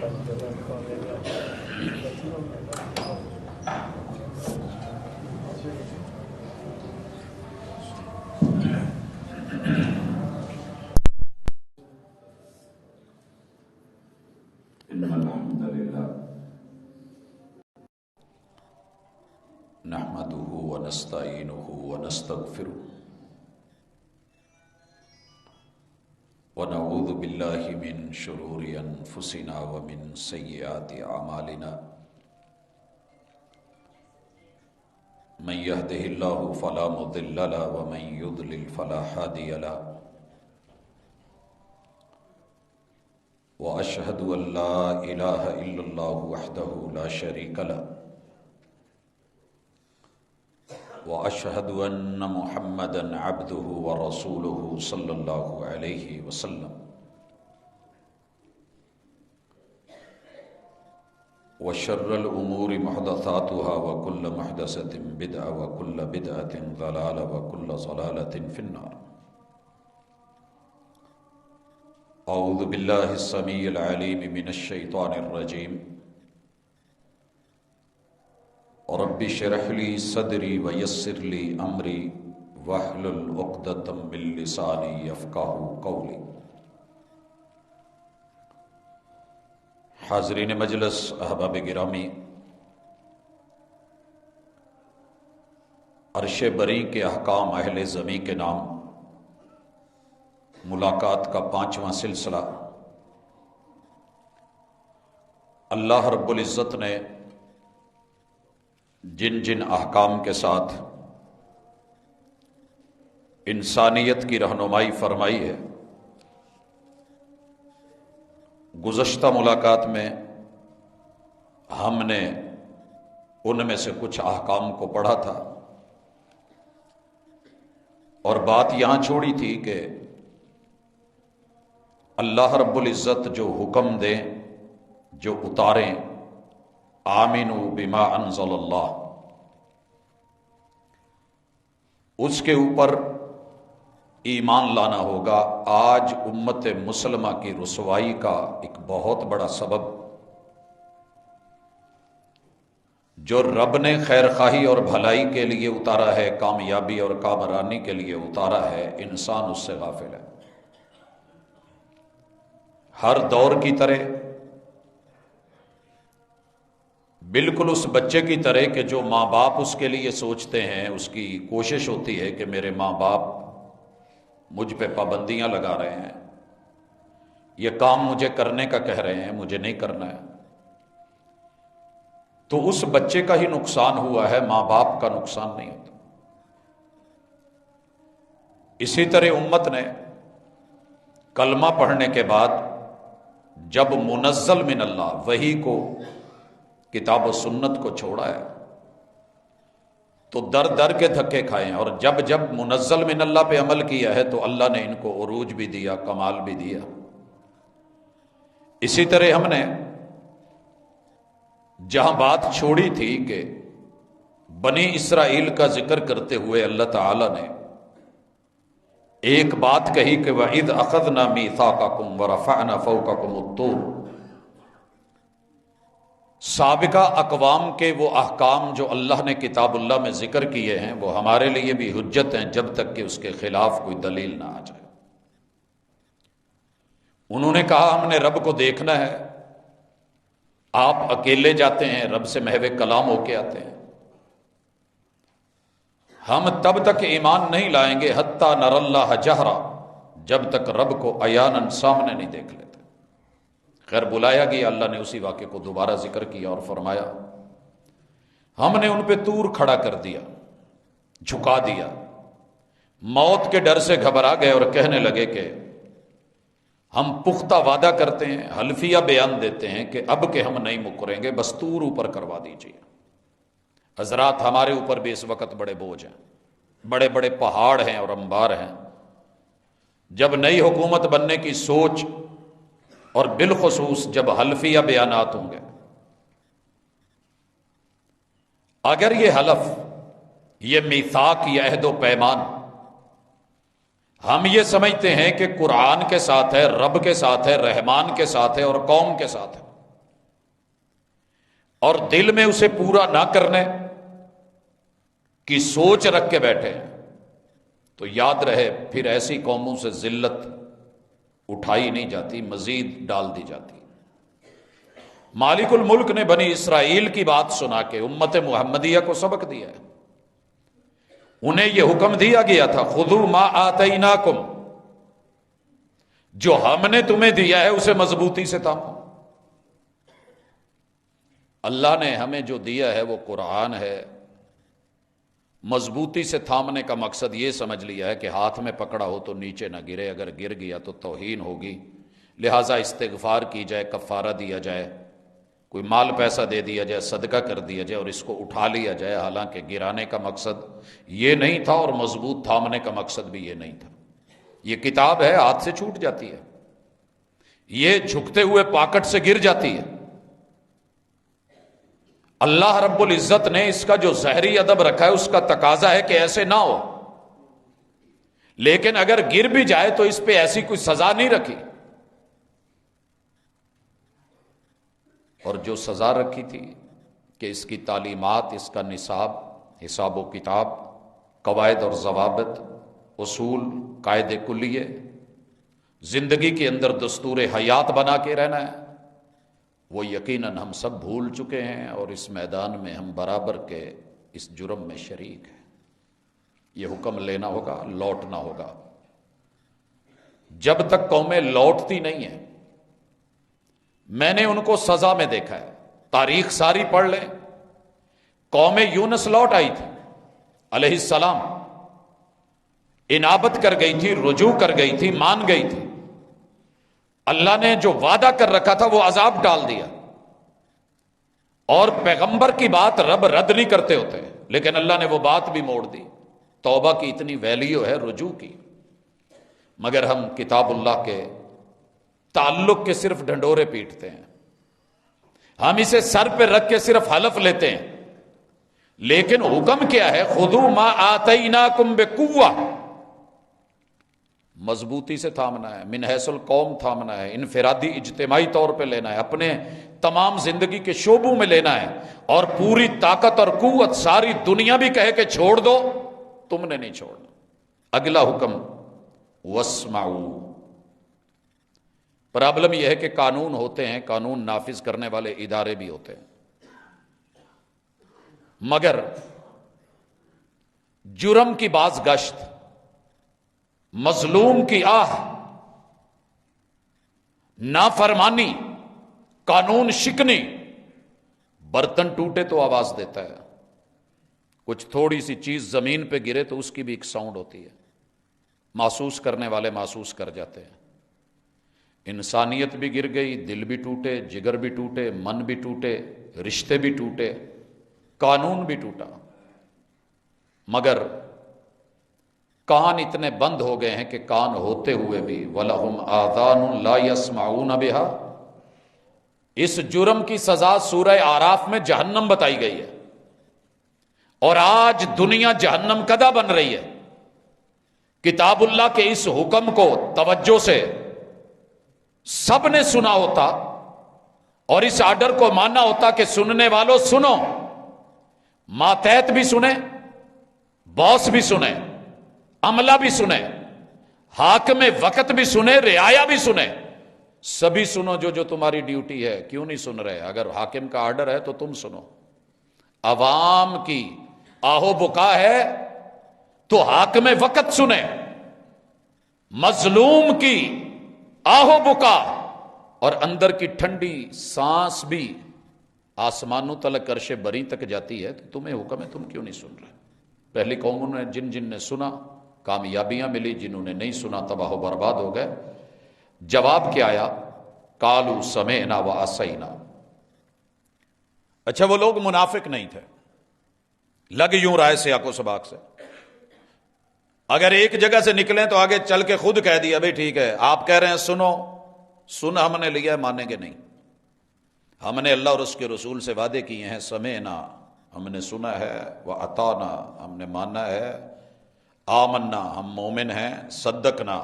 إن الحمد لله نحمده ونستعينه ونستغفره ونعوذ بالله من شرور أنفسنا ومن سيئات أعمالنا من يهده الله فلا مضل له ومن يضلل فلا هادي له وأشهد أن لا إله إلا الله وحده لا شريك له وأشهد أن محمدًا عبده ورسوله صلى الله عليه وسلم وشر الأمور محدثاتها وكل محدثة بدعة وكل بدعة ضلالة وكل ضلالة في النار. أعوذ بالله السميع العليم من الشيطان الرجيم. رب اشرح لي صدري ويسر لي أمري واحلل عقدة من لساني يفقهوا قولي. حاضرین مجلس، احباب گرامی، عرش بری کے احکام اہل زمیں کے نام ملاقات کا 5واں سلسلہ اللہ رب العزت نے جن جن احکام کے ساتھ انسانیت کی رہنمائی فرمائی ہے، گزشتہ ملاقات میں ہم نے ان میں سے کچھ احکام کو پڑھا تھا اور بات یہاں چھوڑی تھی کہ اللہ رب العزت جو حکم دیں، جو اتاریں، آمنوا بما انزل اللہ، اس کے اوپر ایمان لانا ہوگا۔ آج امت مسلمہ کی رسوائی کا ایک بہت بڑا سبب جو رب نے خیر خواہی اور بھلائی کے لیے اتارا ہے، کامیابی اور کامرانی کے لیے اتارا ہے، انسان اس سے غافل ہے۔ ہر دور کی طرح، بالکل اس بچے کی طرح کہ جو ماں باپ اس کے لیے سوچتے ہیں، اس کی کوشش ہوتی ہے کہ میرے ماں باپ مجھ پہ پابندیاں لگا رہے ہیں، یہ کام مجھے کرنے کا کہہ رہے ہیں، مجھے نہیں کرنا ہے، تو اس بچے کا ہی نقصان ہوا ہے، ماں باپ کا نقصان نہیں ہوتا۔ اسی طرح امت نے کلمہ پڑھنے کے بعد جب منزل من اللہ وحی کو، کتاب و سنت کو چھوڑا ہے تو در در کے دھکے کھائے ہیں، اور جب جب منزل من اللہ پہ عمل کیا ہے تو اللہ نے ان کو عروج بھی دیا، کمال بھی دیا۔ اسی طرح ہم نے جہاں بات چھوڑی تھی کہ بنی اسرائیل کا ذکر کرتے ہوئے اللہ تعالی نے ایک بات کہی کہ وَإِذْ أَخَذْنَا مِيثَاقَكُمْ وَرَفَعْنَا فَوْقَكُمُ الطُّورَ، سابقہ اقوام کے وہ احکام جو اللہ نے کتاب اللہ میں ذکر کیے ہیں وہ ہمارے لیے بھی حجت ہیں جب تک کہ اس کے خلاف کوئی دلیل نہ آ جائے۔ انہوں نے کہا ہم نے رب کو دیکھنا ہے، آپ اکیلے جاتے ہیں، رب سے محو کلام ہو کے آتے ہیں، ہم تب تک ایمان نہیں لائیں گے حتی نر اللہ جہرا، جب تک رب کو عیاناً سامنے نہیں دیکھ لیتے۔ خیر بلایا گیا، اللہ نے اسی واقعے کو دوبارہ ذکر کیا اور فرمایا ہم نے ان پہ طور کھڑا کر دیا، جھکا دیا، موت کے ڈر سے گھبرا گئے اور کہنے لگے کہ ہم پختہ وعدہ کرتے ہیں، حلفیہ بیان دیتے ہیں کہ اب کہ ہم نہیں مکریں گے، بس طور اوپر کروا دیجیے۔ حضرات ہمارے اوپر بھی اس وقت بڑے بوجھ ہیں، بڑے بڑے پہاڑ ہیں اور انبار ہیں۔ جب نئی حکومت بننے کی سوچ اور بالخصوص جب حلفیہ بیانات ہوں گے، اگر یہ حلف، یہ میثاق، یہ عہد و پیمان ہم یہ سمجھتے ہیں کہ قرآن کے ساتھ ہے، رب کے ساتھ ہے، رحمان کے ساتھ ہے اور قوم کے ساتھ ہے، اور دل میں اسے پورا نہ کرنے کی سوچ رکھ کے بیٹھے ہیں تو یاد رہے پھر ایسی قوموں سے ذلت اٹھائی نہیں جاتی، مزید ڈال دی جاتی۔ مالک الملک نے بنی اسرائیل کی بات سنا کے امت محمدیہ کو سبق دیا ہے۔ انہیں یہ حکم دیا گیا تھا خذوا ما آتیناکم، جو ہم نے تمہیں دیا ہے اسے مضبوطی سے تھامو۔ اللہ نے ہمیں جو دیا ہے وہ قرآن ہے، مضبوطی سے تھامنے کا مقصد یہ سمجھ لیا ہے کہ ہاتھ میں پکڑا ہو تو نیچے نہ گرے، اگر گر گیا تو توہین ہوگی، لہٰذا استغفار کی جائے، کفارہ دیا جائے، کوئی مال پیسہ دے دیا جائے، صدقہ کر دیا جائے اور اس کو اٹھا لیا جائے، حالانکہ گرانے کا مقصد یہ نہیں تھا اور مضبوط تھامنے کا مقصد بھی یہ نہیں تھا۔ یہ کتاب ہے، ہاتھ سے چھوٹ جاتی ہے، یہ جھکتے ہوئے پاکٹ سے گر جاتی ہے۔ اللہ رب العزت نے اس کا جو ظاہری ادب رکھا ہے اس کا تقاضا ہے کہ ایسے نہ ہو، لیکن اگر گر بھی جائے تو اس پہ ایسی کوئی سزا نہیں رکھی، اور جو سزا رکھی تھی کہ اس کی تعلیمات، اس کا نصاب، حساب و کتاب، قواعد اور ضوابط، اصول، قاعدے کلیے، زندگی کے اندر دستور حیات بنا کے رہنا ہے، وہ یقیناً ہم سب بھول چکے ہیں، اور اس میدان میں ہم برابر کے اس جرم میں شریک ہیں۔ یہ حکم لینا ہوگا، لوٹنا ہوگا۔ جب تک قومیں لوٹتی نہیں ہیں، میں نے ان کو سزا میں دیکھا ہے، تاریخ ساری پڑھ لیں۔ قوم یونس لوٹ آئی تھی علیہ السلام، انابت کر گئی تھی، رجوع کر گئی تھی، مان گئی تھی۔ اللہ نے جو وعدہ کر رکھا تھا وہ عذاب ڈال دیا، اور پیغمبر کی بات رب رد نہیں کرتے ہوتے، لیکن اللہ نے وہ بات بھی موڑ دی۔ توبہ کی اتنی ویلیو ہے، رجوع کی، مگر ہم کتاب اللہ کے تعلق کے صرف ڈھنڈورے پیٹتے ہیں، ہم اسے سر پہ رکھ کے صرف حلف لیتے ہیں، لیکن حکم کیا ہے؟ خذوا ما آتیناکم بقوہ، مضبوطی سے تھامنا ہے، من حیث القوم تھامنا ہے، انفرادی اجتماعی طور پہ لینا ہے، اپنے تمام زندگی کے شعبوں میں لینا ہے، اور پوری طاقت اور قوت، ساری دنیا بھی کہے کہ چھوڑ دو، تم نے نہیں چھوڑنا۔ اگلا حکم واسمعوا۔ پرابلم یہ ہے کہ قانون ہوتے ہیں، قانون نافذ کرنے والے ادارے بھی ہوتے ہیں، مگر جرم کی باز گشت، مظلوم کی آہ، نافرمانی، قانون شکنی، برتن ٹوٹے تو آواز دیتا ہے، کچھ تھوڑی سی چیز زمین پہ گرے تو اس کی بھی ایک ساؤنڈ ہوتی ہے، محسوس کرنے والے محسوس کر جاتے ہیں۔ انسانیت بھی گر گئی، دل بھی ٹوٹے، جگر بھی ٹوٹے، من بھی ٹوٹے، رشتے بھی ٹوٹے، قانون بھی ٹوٹا، مگر کان اتنے بند ہو گئے ہیں کہ کان ہوتے ہوئے بھی وَلَهُمْ آذَانٌ لَا يَسْمَعُونَ بِهَا، اس جرم کی سزا سورہ اعراف میں جہنم بتائی گئی ہے، اور آج دنیا جہنم کدہ بن رہی ہے۔ کتاب اللہ کے اس حکم کو توجہ سے سب نے سنا ہوتا اور اس آرڈر کو ماننا ہوتا کہ سننے والوں سنو، ماتحت بھی سنیں، باس بھی سنیں، عملہ بھی سنیں، حاکم وقت بھی سنیں، رعایا بھی سنیں، سبھی سنو جو تمہاری ڈیوٹی ہے۔ کیوں نہیں سن رہے؟ اگر حاکم کا آرڈر ہے تو تم سنو، عوام کی آہو بکا ہے تو حاکم وقت سنیں، مظلوم کی آہو بکا اور اندر کی ٹھنڈی سانس بھی آسمانوں تلک عرش بری تک جاتی ہے، تو تمہیں حکم ہے، تم کیوں نہیں سن رہے؟ پہلی قوموں نے جن نے سنا کامیابیاں ملی، جنہوں نے نہیں سنا تباہ و برباد ہو گئے۔ جواب کیا آیا؟ قالوا سمعنا وعصینا۔ اچھا، وہ لوگ منافق نہیں تھے، لگ یوں رائے سیاق و سباق سے، اگر ایک جگہ سے نکلیں تو آگے چل کے خود کہہ دیا بھائی ٹھیک ہے، آپ کہہ رہے ہیں سنو، سن ہم نے لیا ہے، مانیں گے نہیں۔ ہم نے اللہ اور اس کے رسول سے وعدے کیے ہیں، سمعنا، ہم نے سنا ہے، وَأَطَعْنَا، ہم نے مانا ہے، آمنا، ہم مومن ہیں، صدقنا،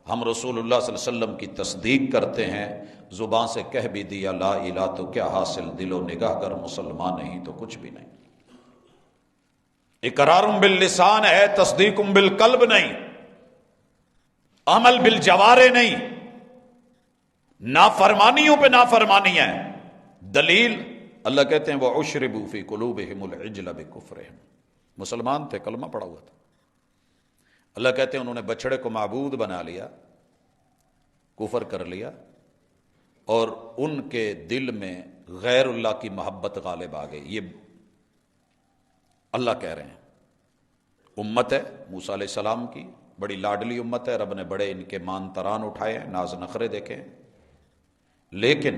ہم رسول اللہ صلی اللہ علیہ وسلم کی تصدیق کرتے ہیں، زبان سے کہہ بھی دیا لا الہ تو کیا حاصل، دل و نگاہ گر مسلمان نہیں تو کچھ بھی نہیں۔ اقرار باللسان ہے، تصدیق بالقلب نہیں، عمل بالجوارح نہیں، نافرمانیوں پہ نافرمانی ہے۔ دلیل اللہ کہتے ہیں وَأُشْرِبُوا فِي قُلُوبِهِمُ الْعِجْلَ بِكُفْرِهِمْ، مسلمان تھے، کلمہ پڑا ہوا تھا، اللہ کہتے ہیں انہوں نے بچڑے کو معبود بنا لیا، کفر کر لیا، اور ان کے دل میں غیر اللہ کی محبت غالب آ گئی۔ یہ اللہ کہہ رہے ہیں، امت ہے موسیٰ علیہ السلام کی، بڑی لاڈلی امت ہے، رب نے بڑے ان کے مان تران اٹھائے ہیں، ناز نخرے دیکھے ہیں، لیکن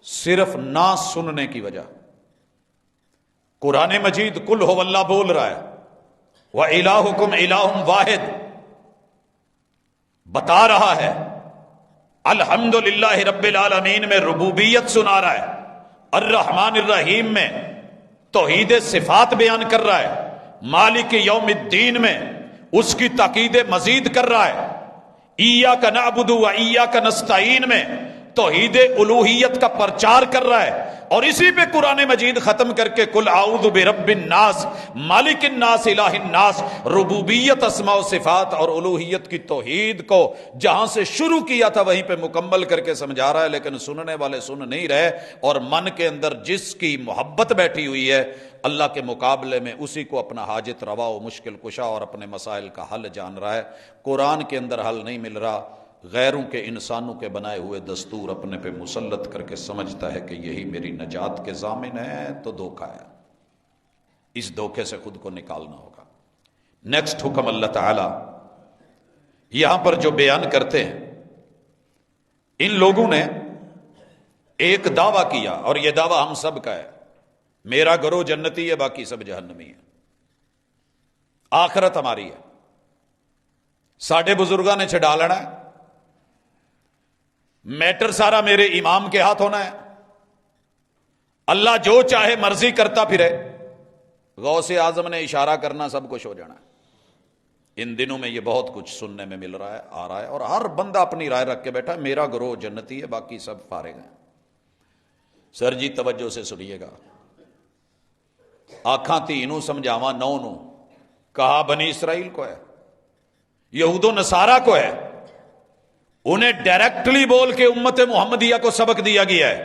صرف نہ سننے کی وجہ قرآن مجید قل ہو اللہ بول رہا ہے وَإِلَٰهُكُمْ إِلَٰهٌ واحد بتا رہا ہے، الحمدللہ رب العالمین میں ربوبیت سنا رہا ہے، الرحمن الرحیم میں توحید صفات بیان کر رہا ہے، مالک یوم الدین میں اس کی تاکید مزید کر رہا ہے، ایاک نعبد و ایاک نستعین میں توحید الوہیت کا پرچار کر رہا ہے، اور اسی پہ قرآن مجید ختم کر کے قل اعوذ برب الناس مالک الناس الہ الناس، ربوبیت اسماء و صفات اور الوہیت کی توحید کو جہاں سے شروع کیا تھا وہیں پہ مکمل کر کے سمجھا رہا ہے، لیکن سننے والے سن نہیں رہے، اور من کے اندر جس کی محبت بیٹھی ہوئی ہے اللہ کے مقابلے میں اسی کو اپنا حاجت روا و مشکل کشا اور اپنے مسائل کا حل جان رہا ہے۔ قرآن کے اندر حل نہیں مل رہا، غیروں کے انسانوں کے بنائے ہوئے دستور اپنے پہ مسلط کر کے سمجھتا ہے کہ یہی میری نجات کے ضامن ہے، تو دھوکہ ہے، اس دھوکے سے خود کو نکالنا ہوگا۔ نیکسٹ حکم اللہ تعالی یہاں پر جو بیان کرتے ہیں، ان لوگوں نے ایک دعویٰ کیا، اور یہ دعویٰ ہم سب کا ہے، میرا گروہ جنتی ہے باقی سب جہنمی ہے، آخرت ہماری ہے، ساڈے بزرگاں نے چھڈا لینا ہے، میٹر سارا میرے امام کے ہاتھ ہونا ہے، اللہ جو چاہے مرضی کرتا پھرے، غوث اعظم نے اشارہ کرنا سب کچھ ہو جانا ہے۔ ان دنوں میں یہ بہت کچھ سننے میں مل رہا ہے، آ رہا ہے، اور ہر بندہ اپنی رائے رکھ کے بیٹھا، میرا گروہ جنتی ہے باقی سب فارغ ہیں۔ سر جی توجہ سے سنیے گا، آکھاں تینوں سمجھاواں نو نو، کہا بنی اسرائیل کو ہے، یہود و نصارہ کو ہے، انہیں ڈائریکٹلی بول کے امت محمدیہ کو سبق دیا گیا ہے۔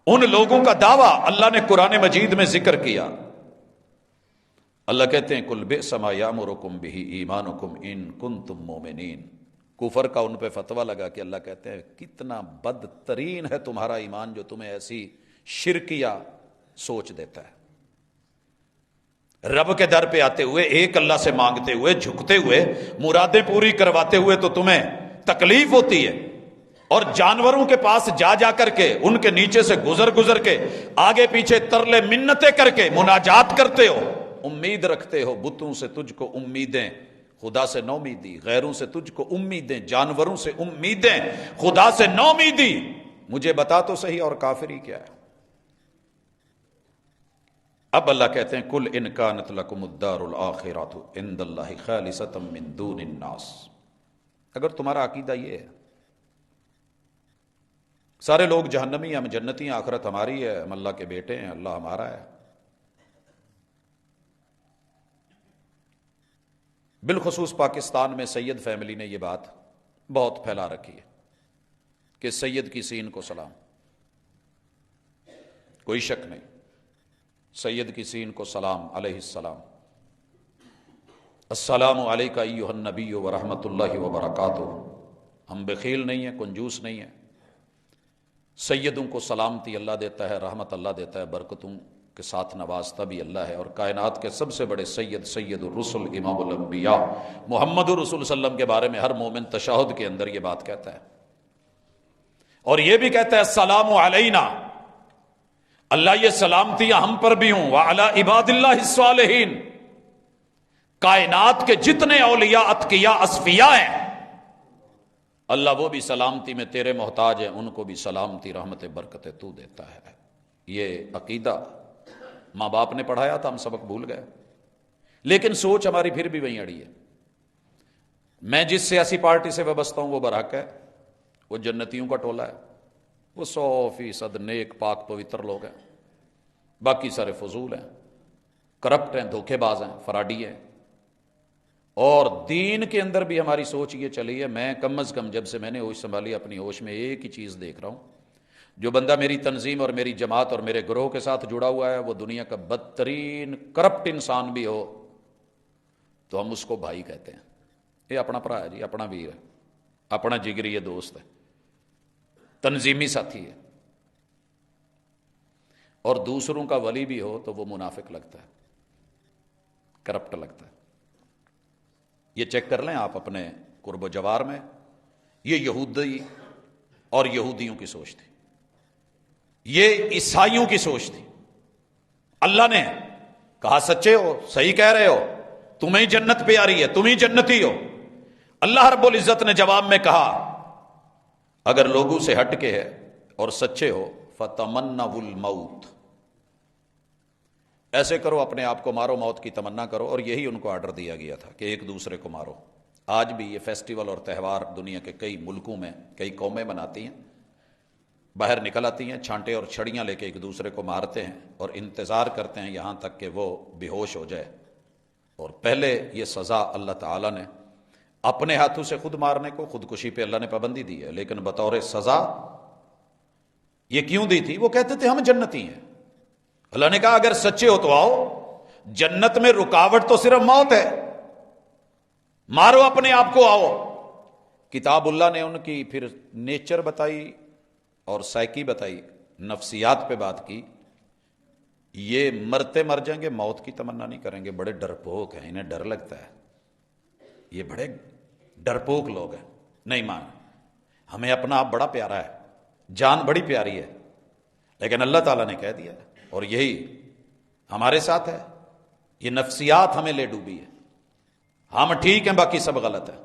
ان لوگوں کا دعویٰ اللہ نے قرآن مجید میں ذکر کیا، اللہ کہتے ہیں کل بئس ما یامرکم بہ ایمانکم ان کنتم مومنین، کفر کا ان پہ فتویٰ لگا کہ اللہ کہتے ہیں کتنا بدترین ہے تمہارا ایمان جو تمہیں ایسی شرکیہ سوچ دیتا ہے۔ رب کے در پہ آتے ہوئے، ایک اللہ سے مانگتے ہوئے، جھکتے ہوئے، مرادیں پوری کرواتے ہوئے تو تمہیں تکلیف ہوتی ہے، اور جانوروں کے پاس جا جا کر کے، ان کے نیچے سے گزر گزر کے، آگے پیچھے ترلے منتیں کر کے مناجات کرتے ہو، امید رکھتے ہو، بتوں سے تجھ کو امیدیں، خدا سے نومیدی، غیروں سے تجھ کو امیدیں، جانوروں سے امیدیں، خدا سے نومیدی، مجھے بتا تو صحیح اور کافری کیا ہے۔ اب اللہ کہتے ہیں کل ان کانت لکم الدار الآخرۃ عند اللہ خالصۃ من دون الناس، اگر تمہارا عقیدہ یہ ہے سارے لوگ جہنمی ہیں، ہم جنتی ہیں، آخرت ہماری ہے، ہم اللہ کے بیٹے ہیں، اللہ ہمارا ہے، بالخصوص پاکستان میں سید فیملی نے یہ بات بہت پھیلا رکھی ہے کہ سید کی سین کو سلام، کوئی شک نہیں، سید کی سین کو سلام، علیہ السلام، السلام علیکہ ایھا النبی ورحمۃ اللہ وبرکاتہ، ہم بخیل نہیں ہیں، کنجوس نہیں ہیں، سیدوں کو سلامتی اللہ دیتا ہے، رحمت اللہ دیتا ہے، برکتوں کے ساتھ نوازتا بھی اللہ ہے، اور کائنات کے سب سے بڑے سید، سید الرسل، امام الانبیاء محمد رسول صلی اللہ علیہ وسلم کے بارے میں ہر مومن تشہد کے اندر یہ بات کہتا ہے، اور یہ بھی کہتا ہے السلام علینا، اللہ یہ سلامتیاں ہم پر بھی ہوں، وعلی عباد اللہ الصالحین، کائنات کے جتنے اولیاء، اتقیاء، اصفیاء ہیں، اللہ وہ بھی سلامتی میں تیرے محتاج ہیں، ان کو بھی سلامتی، رحمت، برکت تو دیتا ہے۔ یہ عقیدہ ماں باپ نے پڑھایا تھا، ہم سبق بھول گئے، لیکن سوچ ہماری پھر بھی وہیں اڑی ہے۔ میں جس سیاسی پارٹی سے وابستہ ہوں وہ برحق ہے، وہ جنتیوں کا ٹولہ ہے، وہ 100% نیک پاک پوتر لوگ ہیں، باقی سارے فضول ہیں، کرپٹ ہیں، دھوکے باز ہیں، فراڈی ہیں۔ اور دین کے اندر بھی ہماری سوچ یہ چلی ہے، میں کم از کم جب سے میں نے ہوش سنبھالی اپنی ہوش میں ایک ہی چیز دیکھ رہا ہوں، جو بندہ میری تنظیم اور میری جماعت اور میرے گروہ کے ساتھ جڑا ہوا ہے وہ دنیا کا بدترین کرپٹ انسان بھی ہو تو ہم اس کو بھائی کہتے ہیں، یہ اپنا بھرا ہے جی، اپنا ویر ہے، اپنا جگری یہ دوست ہے، تنظیمی ساتھی ہے۔ اور دوسروں کا ولی بھی ہو تو وہ منافق لگتا ہے، کرپٹ لگتا ہے۔ یہ چیک کر لیں آپ اپنے قرب و جوار میں، یہ یہودی اور یہودیوں کی سوچ تھی، یہ عیسائیوں کی سوچ تھی۔ اللہ نے کہا سچے ہو، صحیح کہہ رہے ہو، تمہیں جنت پیاری ہے، تم ہی جنتی ہو۔ اللہ رب العزت نے جواب میں کہا اگر لوگوں سے ہٹ کے ہے اور سچے ہو فَتَمَنَّوُا الْمَوْتِ، ایسے کرو اپنے آپ کو مارو، موت کی تمنا کرو۔ اور یہی ان کو آرڈر دیا گیا تھا کہ ایک دوسرے کو مارو۔ آج بھی یہ فیسٹیول اور تہوار دنیا کے کئی ملکوں میں کئی قومیں مناتی ہیں، باہر نکل آتی ہیں چھانٹے اور چھڑیاں لے کے ایک دوسرے کو مارتے ہیں اور انتظار کرتے ہیں یہاں تک کہ وہ بے ہوش ہو جائے۔ اور پہلے یہ سزا اللہ تعالیٰ نے اپنے ہاتھوں سے خود مارنے کو، خودکشی پہ اللہ نے پابندی دی ہے، لیکن بطور سزا یہ کیوں دی تھی؟ وہ کہتے تھے ہم جنتی ہیں۔ اللہ نے کہا اگر سچے ہو تو آؤ، جنت میں رکاوٹ تو صرف موت ہے، مارو اپنے آپ کو، آؤ۔ کتاب اللہ نے ان کی پھر نیچر بتائی اور سائیکی بتائی، نفسیات پہ بات کی۔ یہ مرتے مر جائیں گے، موت کی تمنا نہیں کریں گے، بڑے ڈرپوک ہیں، انہیں ڈر لگتا ہے، یہ بڑے ڈرپوک لوگ ہیں، نہیں مان، ہمیں اپنا آپ بڑا پیارا ہے، جان بڑی پیاری ہے، لیکن اللہ تعالیٰ نے کہہ دیا ہے اور یہی ہمارے ساتھ ہے، یہ نفسیات ہمیں لے ڈوبی ہے، ہم ٹھیک ہیں باقی سب غلط ہے۔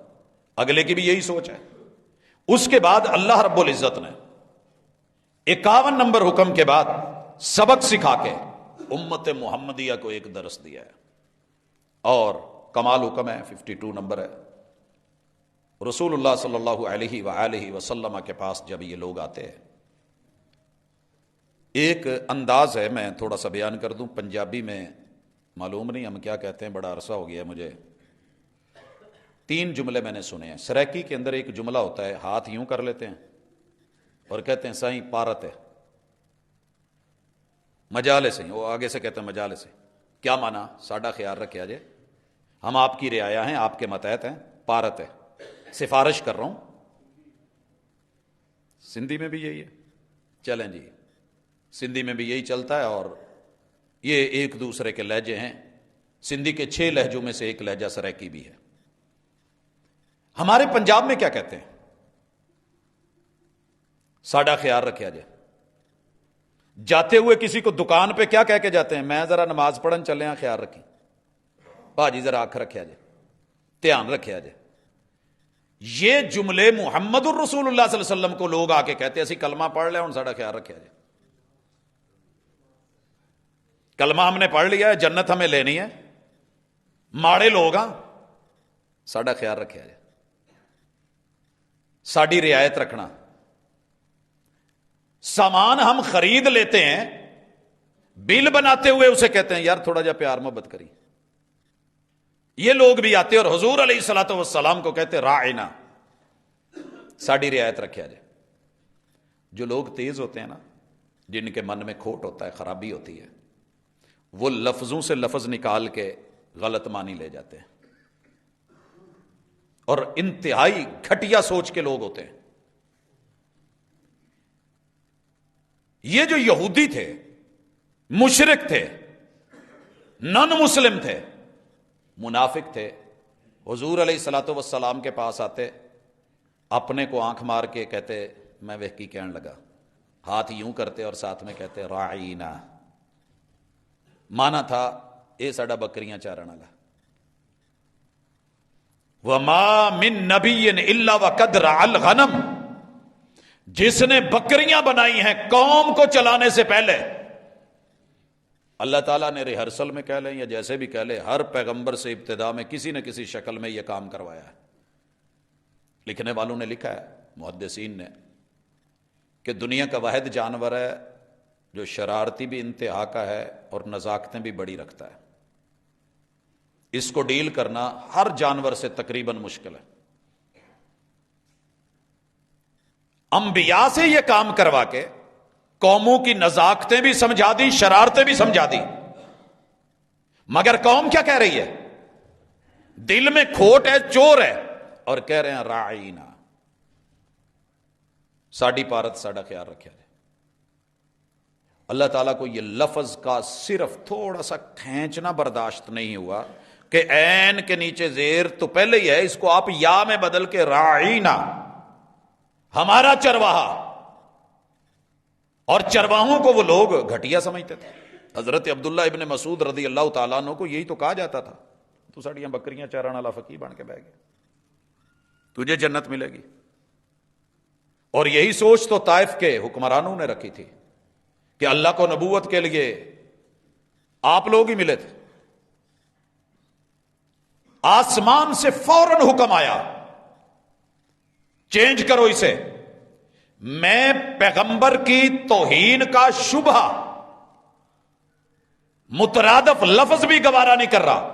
اگلے کی بھی یہی سوچ ہے۔ اس کے بعد اللہ رب العزت نے 51 نمبر حکم کے بعد سبق سکھا کے امت محمدیہ کو ایک درس دیا ہے، اور کمال حکم ہے، 52 نمبر ہے۔ رسول اللہ صلی اللہ علیہ وآلہ وسلم کے پاس جب یہ لوگ آتے ہیں، ایک انداز ہے، میں تھوڑا سا بیان کر دوں، پنجابی میں معلوم نہیں ہم کیا کہتے ہیں، بڑا عرصہ ہو گیا مجھے۔ 3 جملے میں نے سنے ہیں۔ سریکی کے اندر ایک جملہ ہوتا ہے، ہاتھ یوں کر لیتے ہیں اور کہتے ہیں سائیں پارت ہے، مجالے سے، وہ آگے سے کہتے ہیں مجالے سے، کیا مانا؟ ساڈا خیال رکھیا جائے، ہم آپ کی رعایا ہیں، آپ کے ماتحت ہیں، پارت ہے، سفارش کر رہا ہوں۔ سندھی میں بھی یہی ہے، چلیں جی، سندھی میں بھی یہی چلتا ہے، اور یہ ایک دوسرے کے لہجے ہیں۔ سندھی کے 6 لہجوں میں سے ایک لہجہ سریکی بھی ہے۔ ہمارے پنجاب میں کیا کہتے ہیں؟ ساڈا خیال رکھیا جائے۔ جاتے ہوئے کسی کو دکان پہ کیا کہہ کے جاتے ہیں؟ میں ذرا نماز پڑھن چلے ہاں، خیال رکھی، باجی ذرا آنکھ رکھیا جائے، دھیان رکھیا جائے۔ یہ جملے محمد الرسول اللہ صلی اللہ علیہ وسلم کو لوگ آ کے کہتے ہیں اسی کلمہ پڑھ لیا، ہن ساڈا خیال رکھیا جائے، کلمہ ہم نے پڑھ لیا ہے، جنت ہمیں لینی ہے، ماڑے لوگ ہاں، ساڈا خیال رکھیا جائے، ساڈی رعایت رکھنا۔ سامان ہم خرید لیتے ہیں، بل بناتے ہوئے اسے کہتے ہیں یار تھوڑا جا پیار محبت کری۔ یہ لوگ بھی آتے اور حضور علیہ الصلوۃ والسلام کو کہتے راعنا، ساڈی رعایت رکھیا جائے۔ جو لوگ تیز ہوتے ہیں نا، جن کے من میں کھوٹ ہوتا ہے، خرابی ہوتی ہے، وہ لفظوں سے لفظ نکال کے غلط معنی لے جاتے ہیں، اور انتہائی گھٹیا سوچ کے لوگ ہوتے ہیں۔ یہ جو یہودی تھے، مشرک تھے، نن مسلم تھے، منافق تھے، حضور علیہ الصلوۃ والسلام کے پاس آتے، اپنے کو آنکھ مار کے کہتے میں وہکی کہن لگا، ہاتھ یوں کرتے اور ساتھ میں کہتے راعینا، مانا تھا اے ساڈا بکریاں چارن والا۔ وما من نبی الا وقد رعى الغنم، جس نے بکریاں بنائی ہیں قوم کو چلانے سے پہلے، اللہ تعالیٰ نے ریہرسل میں کہہ لیں یا جیسے بھی کہہ لیں، ہر پیغمبر سے ابتدا میں کسی نہ کسی شکل میں یہ کام کروایا ہے۔ لکھنے والوں نے لکھا ہے محدثین نے کہ دنیا کا واحد جانور ہے جو شرارتی بھی انتہا کا ہے اور نزاکتیں بھی بڑی رکھتا ہے. اس کو ڈیل کرنا ہر جانور سے تقریباً مشکل ہے. انبیاء سے یہ کام کروا کے قوموں کی نزاکتیں بھی سمجھا دی، شرارتیں بھی سمجھا دی، مگر قوم کیا کہہ رہی ہے؟ دل میں کھوٹ ہے، چور ہے، اور کہہ رہے ہیں راعینا، ساڈی پارت ساڈا خیال رکھا جائے. اللہ تعالیٰ کو یہ لفظ کا صرف تھوڑا سا کھینچنا برداشت نہیں ہوا کہ عین کے نیچے زیر تو پہلے ہی ہے، اس کو آپ یا میں بدل کے راعینا، ہمارا چرواہا. اور چرواہوں کو وہ لوگ گھٹیا سمجھتے تھے. حضرت عبداللہ ابن مسعود رضی اللہ تعالیٰ عنہ کو یہی تو کہا جاتا تھا، تو ساڑیاں بکریاں چاران والا فقیر بن کے بہ گیا، تجھے جنت ملے گی. اور یہی سوچ تو طائف کے حکمرانوں نے رکھی تھی کہ اللہ کو نبوت کے لیے آپ لوگ ہی ملے تھے. آسمان سے فوراً حکم آیا، چینج کرو اسے، میں پیغمبر کی توہین کا شبہ مترادف لفظ بھی گوارا نہیں کر رہا.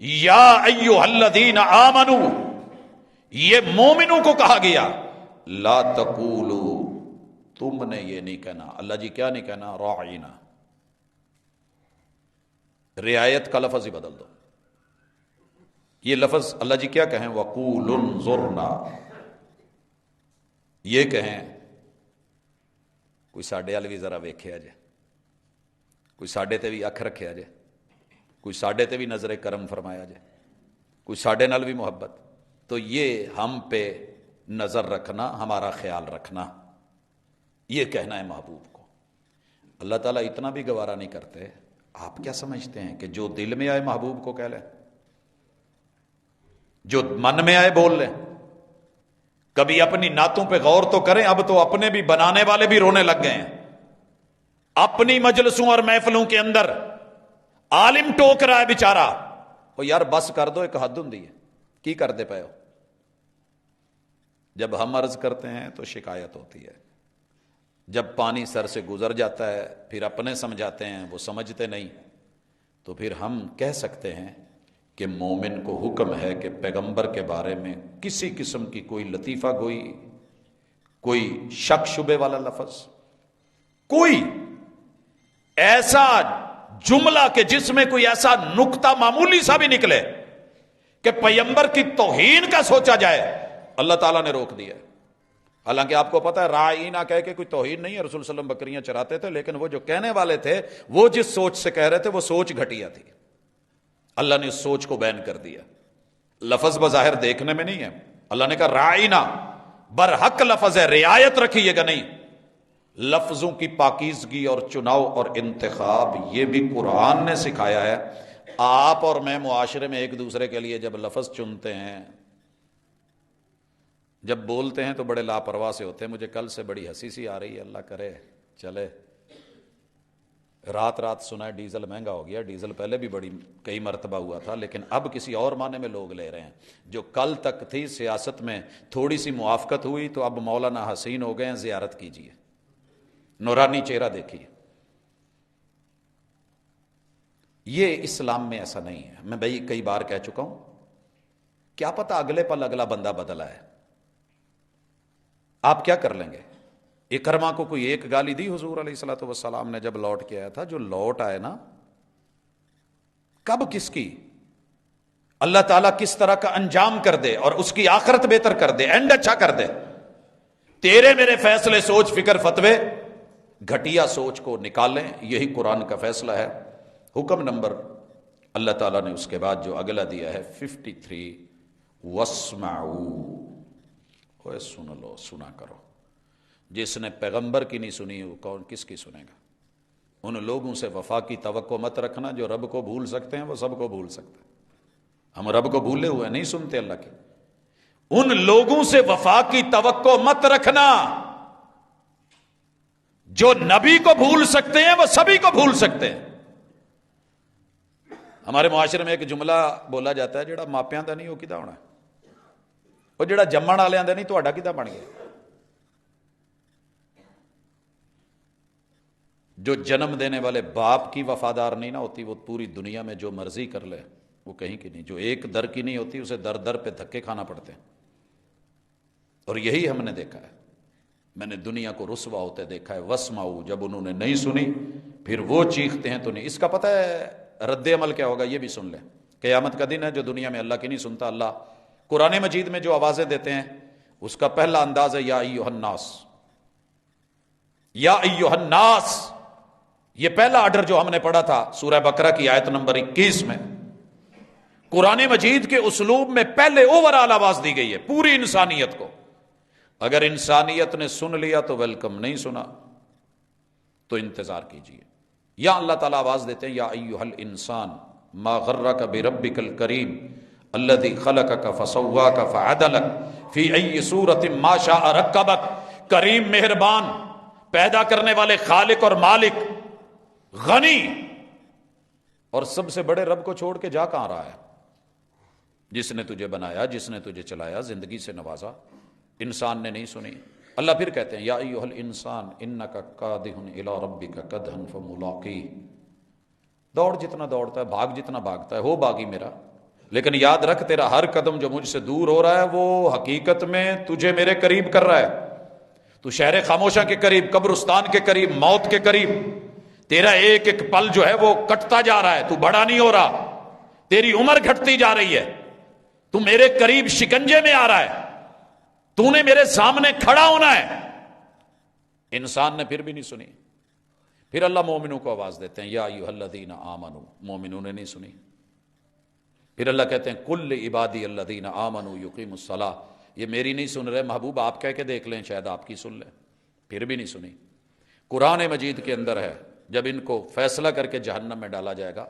یا ایھا الذین آمنوا، یہ مومنوں کو کہا گیا، لا تقولوا، تم نے یہ نہیں کہنا. اللہ جی کیا نہیں کہنا؟ راعینا. رعایت کا لفظ ہی بدل دو. یہ لفظ اللہ جی کیا کہیں؟ وقولوا انظرنا، یہ کہیں کوئی ساڈے وال بھی ذرا ویکھیا جے، کوئی ساڈے تے بھی اکھ رکھیا جے، کوئی ساڈے تے بھی نظر کرم فرمایا جے، کوئی ساڈے نال بھی محبت. تو یہ ہم پہ نظر رکھنا، ہمارا خیال رکھنا، یہ کہنا ہے محبوب کو. اللہ تعالیٰ اتنا بھی گوارا نہیں کرتے. آپ کیا سمجھتے ہیں کہ جو دل میں آئے محبوب کو کہہ لیں، جو من میں آئے بول لیں؟ کبھی اپنی نعتوں پہ غور تو کریں. اب تو اپنے بھی بنانے والے بھی رونے لگ گئے ہیں. اپنی مجلسوں اور محفلوں کے اندر عالم ٹوک رہا ہے بیچارہ، وہ یار بس کر دو، ایک حد ہوں ہے، کی کر دے پئے ہو. جب ہم عرض کرتے ہیں تو شکایت ہوتی ہے، جب پانی سر سے گزر جاتا ہے پھر اپنے سمجھاتے ہیں، وہ سمجھتے نہیں. تو پھر ہم کہہ سکتے ہیں کہ مومن کو حکم ہے کہ پیغمبر کے بارے میں کسی قسم کی کوئی لطیفہ گوئی، کوئی شک شبے والا لفظ، کوئی ایسا جملہ کہ جس میں کوئی ایسا نکتہ معمولی سا بھی نکلے کہ پیغمبر کی توہین کا سوچا جائے، اللہ تعالیٰ نے روک دیا. حالانکہ آپ کو پتا ہے راعینا کہہ کے کوئی توہین نہیں ہے، رسول صلی اللہ علیہ وسلم بکریاں چراتے تھے، لیکن وہ جو کہنے والے تھے وہ جس سوچ سے کہہ رہے تھے وہ سوچ گھٹیا تھی. اللہ نے اس سوچ کو بین کر دیا. لفظ بظاہر دیکھنے میں نہیں ہے، اللہ نے کہا راعینا، برحق لفظ ہے، رعایت رکھیے گا نہیں. لفظوں کی پاکیزگی اور چناؤ اور انتخاب یہ بھی قرآن نے سکھایا ہے. آپ اور میں معاشرے میں ایک دوسرے کے لیے جب لفظ چنتے ہیں، جب بولتے ہیں تو بڑے لاپرواہ سے ہوتے ہیں. مجھے کل سے بڑی ہنسی سی آ رہی ہے، اللہ کرے چلے. رات رات سنا ہے ڈیزل مہنگا ہو گیا. ڈیزل پہلے بھی بڑی کئی مرتبہ ہوا تھا، لیکن اب کسی اور معنی میں لوگ لے رہے ہیں. جو کل تک تھی سیاست میں تھوڑی سی موافقت ہوئی تو اب مولانا حسین ہو گئے ہیں، زیارت کیجیے، نورانی چہرہ دیکھیے. یہ اسلام میں ایسا نہیں ہے. میں بھائی کئی بار کہہ چکا ہوں، کیا پتہ اگلے پل اگلا بندہ بدلا ہے، آپ کیا کر لیں گے؟ اکرما کو کوئی ایک گالی دی حضور علیہ الصلوۃ والسلام نے جب لوٹ کے آیا تھا؟ جو لوٹ آئے نا، کب کس کی اللہ تعالیٰ کس طرح کا انجام کر دے اور اس کی آخرت بہتر کر دے، اینڈ اچھا کر دے. تیرے میرے فیصلے، سوچ، فکر، فتوے گھٹیا سوچ کو نکالیں، یہی قرآن کا فیصلہ ہے. حکم نمبر اللہ تعالیٰ نے اس کے بعد جو اگلا دیا ہے 53، واسمعوا، اوے سن لو، سنا کرو. جس نے پیغمبر کی نہیں سنی وہ کون کس کی سنے گا؟ ان لوگوں سے وفا کی توقع مت رکھنا جو رب کو بھول سکتے ہیں، وہ سب کو بھول سکتے ہیں. ہم رب کو بھولے ہوئے نہیں سنتے اللہ کی. ان لوگوں سے وفا کی توقع مت رکھنا جو نبی کو بھول سکتے ہیں، وہ سبھی کو بھول سکتے ہیں. ہمارے معاشرے میں ایک جملہ بولا جاتا ہے، جڑا ماپیاں دا نہیں وہ کدا ہونا. وہ جڑا جمن والے دے نہیں تہاڈا کیدا بن گیا؟ جو جنم دینے والے باپ کی وفادار نہیں نہ ہوتی، وہ پوری دنیا میں جو مرضی کر لے وہ کہیں کی نہیں۔ جو ایک در کی نہیں ہوتی اسے در در پہ دھکے کھانا پڑتے ہیں، اور یہی ہم نے دیکھا ہے۔ میں نے دنیا کو رسوا ہوتے دیکھا ہے، وسمعوا، جب انہوں نے نہیں سنی پھر وہ چیختے ہیں تو نہیں۔ اس کا پتہ ہے رد عمل کیا ہوگا؟ یہ بھی سن لیں، قیامت کا دن ہے جو دنیا میں اللہ کی نہیں سنتا، اللہ قرآن مجید میں جو آوازیں دیتے ہیں اس کا پہلا انداز ہے یا ایھا الناس، یا ایھا الناس۔ یہ پہلا آرڈر جو ہم نے پڑھا تھا سورہ بقرہ کی آیت نمبر 21 میں، قرآن مجید کے اسلوب میں پہلے اوورآل آواز دی گئی ہے پوری انسانیت کو۔ اگر انسانیت نے سن لیا تو ویلکم، نہیں سنا تو انتظار کیجئے۔ یا اللہ تعالیٰ آواز دیتے ہیں یا ایھا الانسان ما غرک بربک الکریم الذی خلقک فسواک فعدلک فی ای صورت ما شاء رکبک۔ کریم، مہربان، پیدا کرنے والے خالق اور مالک، غنی، اور سب سے بڑے رب کو چھوڑ کے جا کہاں رہا ہے؟ جس نے تجھے بنایا، جس نے تجھے چلایا، زندگی سے نوازا، انسان نے نہیں سنی۔ اللہ پھر کہتے ہیں یا ایھا الانسان انک کادح الی ربک کدحا فملاقیہ۔ دوڑ جتنا دوڑتا ہے، بھاگ جتنا بھاگتا ہے، ہو باغی میرا، لیکن یاد رکھ تیرا ہر قدم جو مجھ سے دور ہو رہا ہے وہ حقیقت میں تجھے میرے قریب کر رہا ہے۔ تو شہر خاموشہ کے قریب، قبرستان کے قریب، موت کے قریب، تیرا ایک ایک پل جو ہے وہ کٹتا جا رہا ہے، تو بڑا نہیں ہو رہا، تیری عمر گھٹتی جا رہی ہے، تو میرے قریب شکنجے میں آ رہا ہے، تو نے میرے سامنے کھڑا ہونا ہے۔ انسان نے پھر بھی نہیں سنی۔ پھر اللہ مومنوں کو آواز دیتے ہیں یا ایھا الذین آمنوا، مومنوں نے نہیں سنی۔ پھر اللہ کہتے ہیں کل عبادی الذین آمنوا یقیموا الصلاۃ۔ یہ میری نہیں سن رہے محبوب، آپ کہہ کے دیکھ لیں شاید آپ کی سن لیں، پھر بھی نہیں سنی۔ قرآن مجید کے اندر ہے جب ان کو فیصلہ کر کے جہنم میں ڈالا جائے گا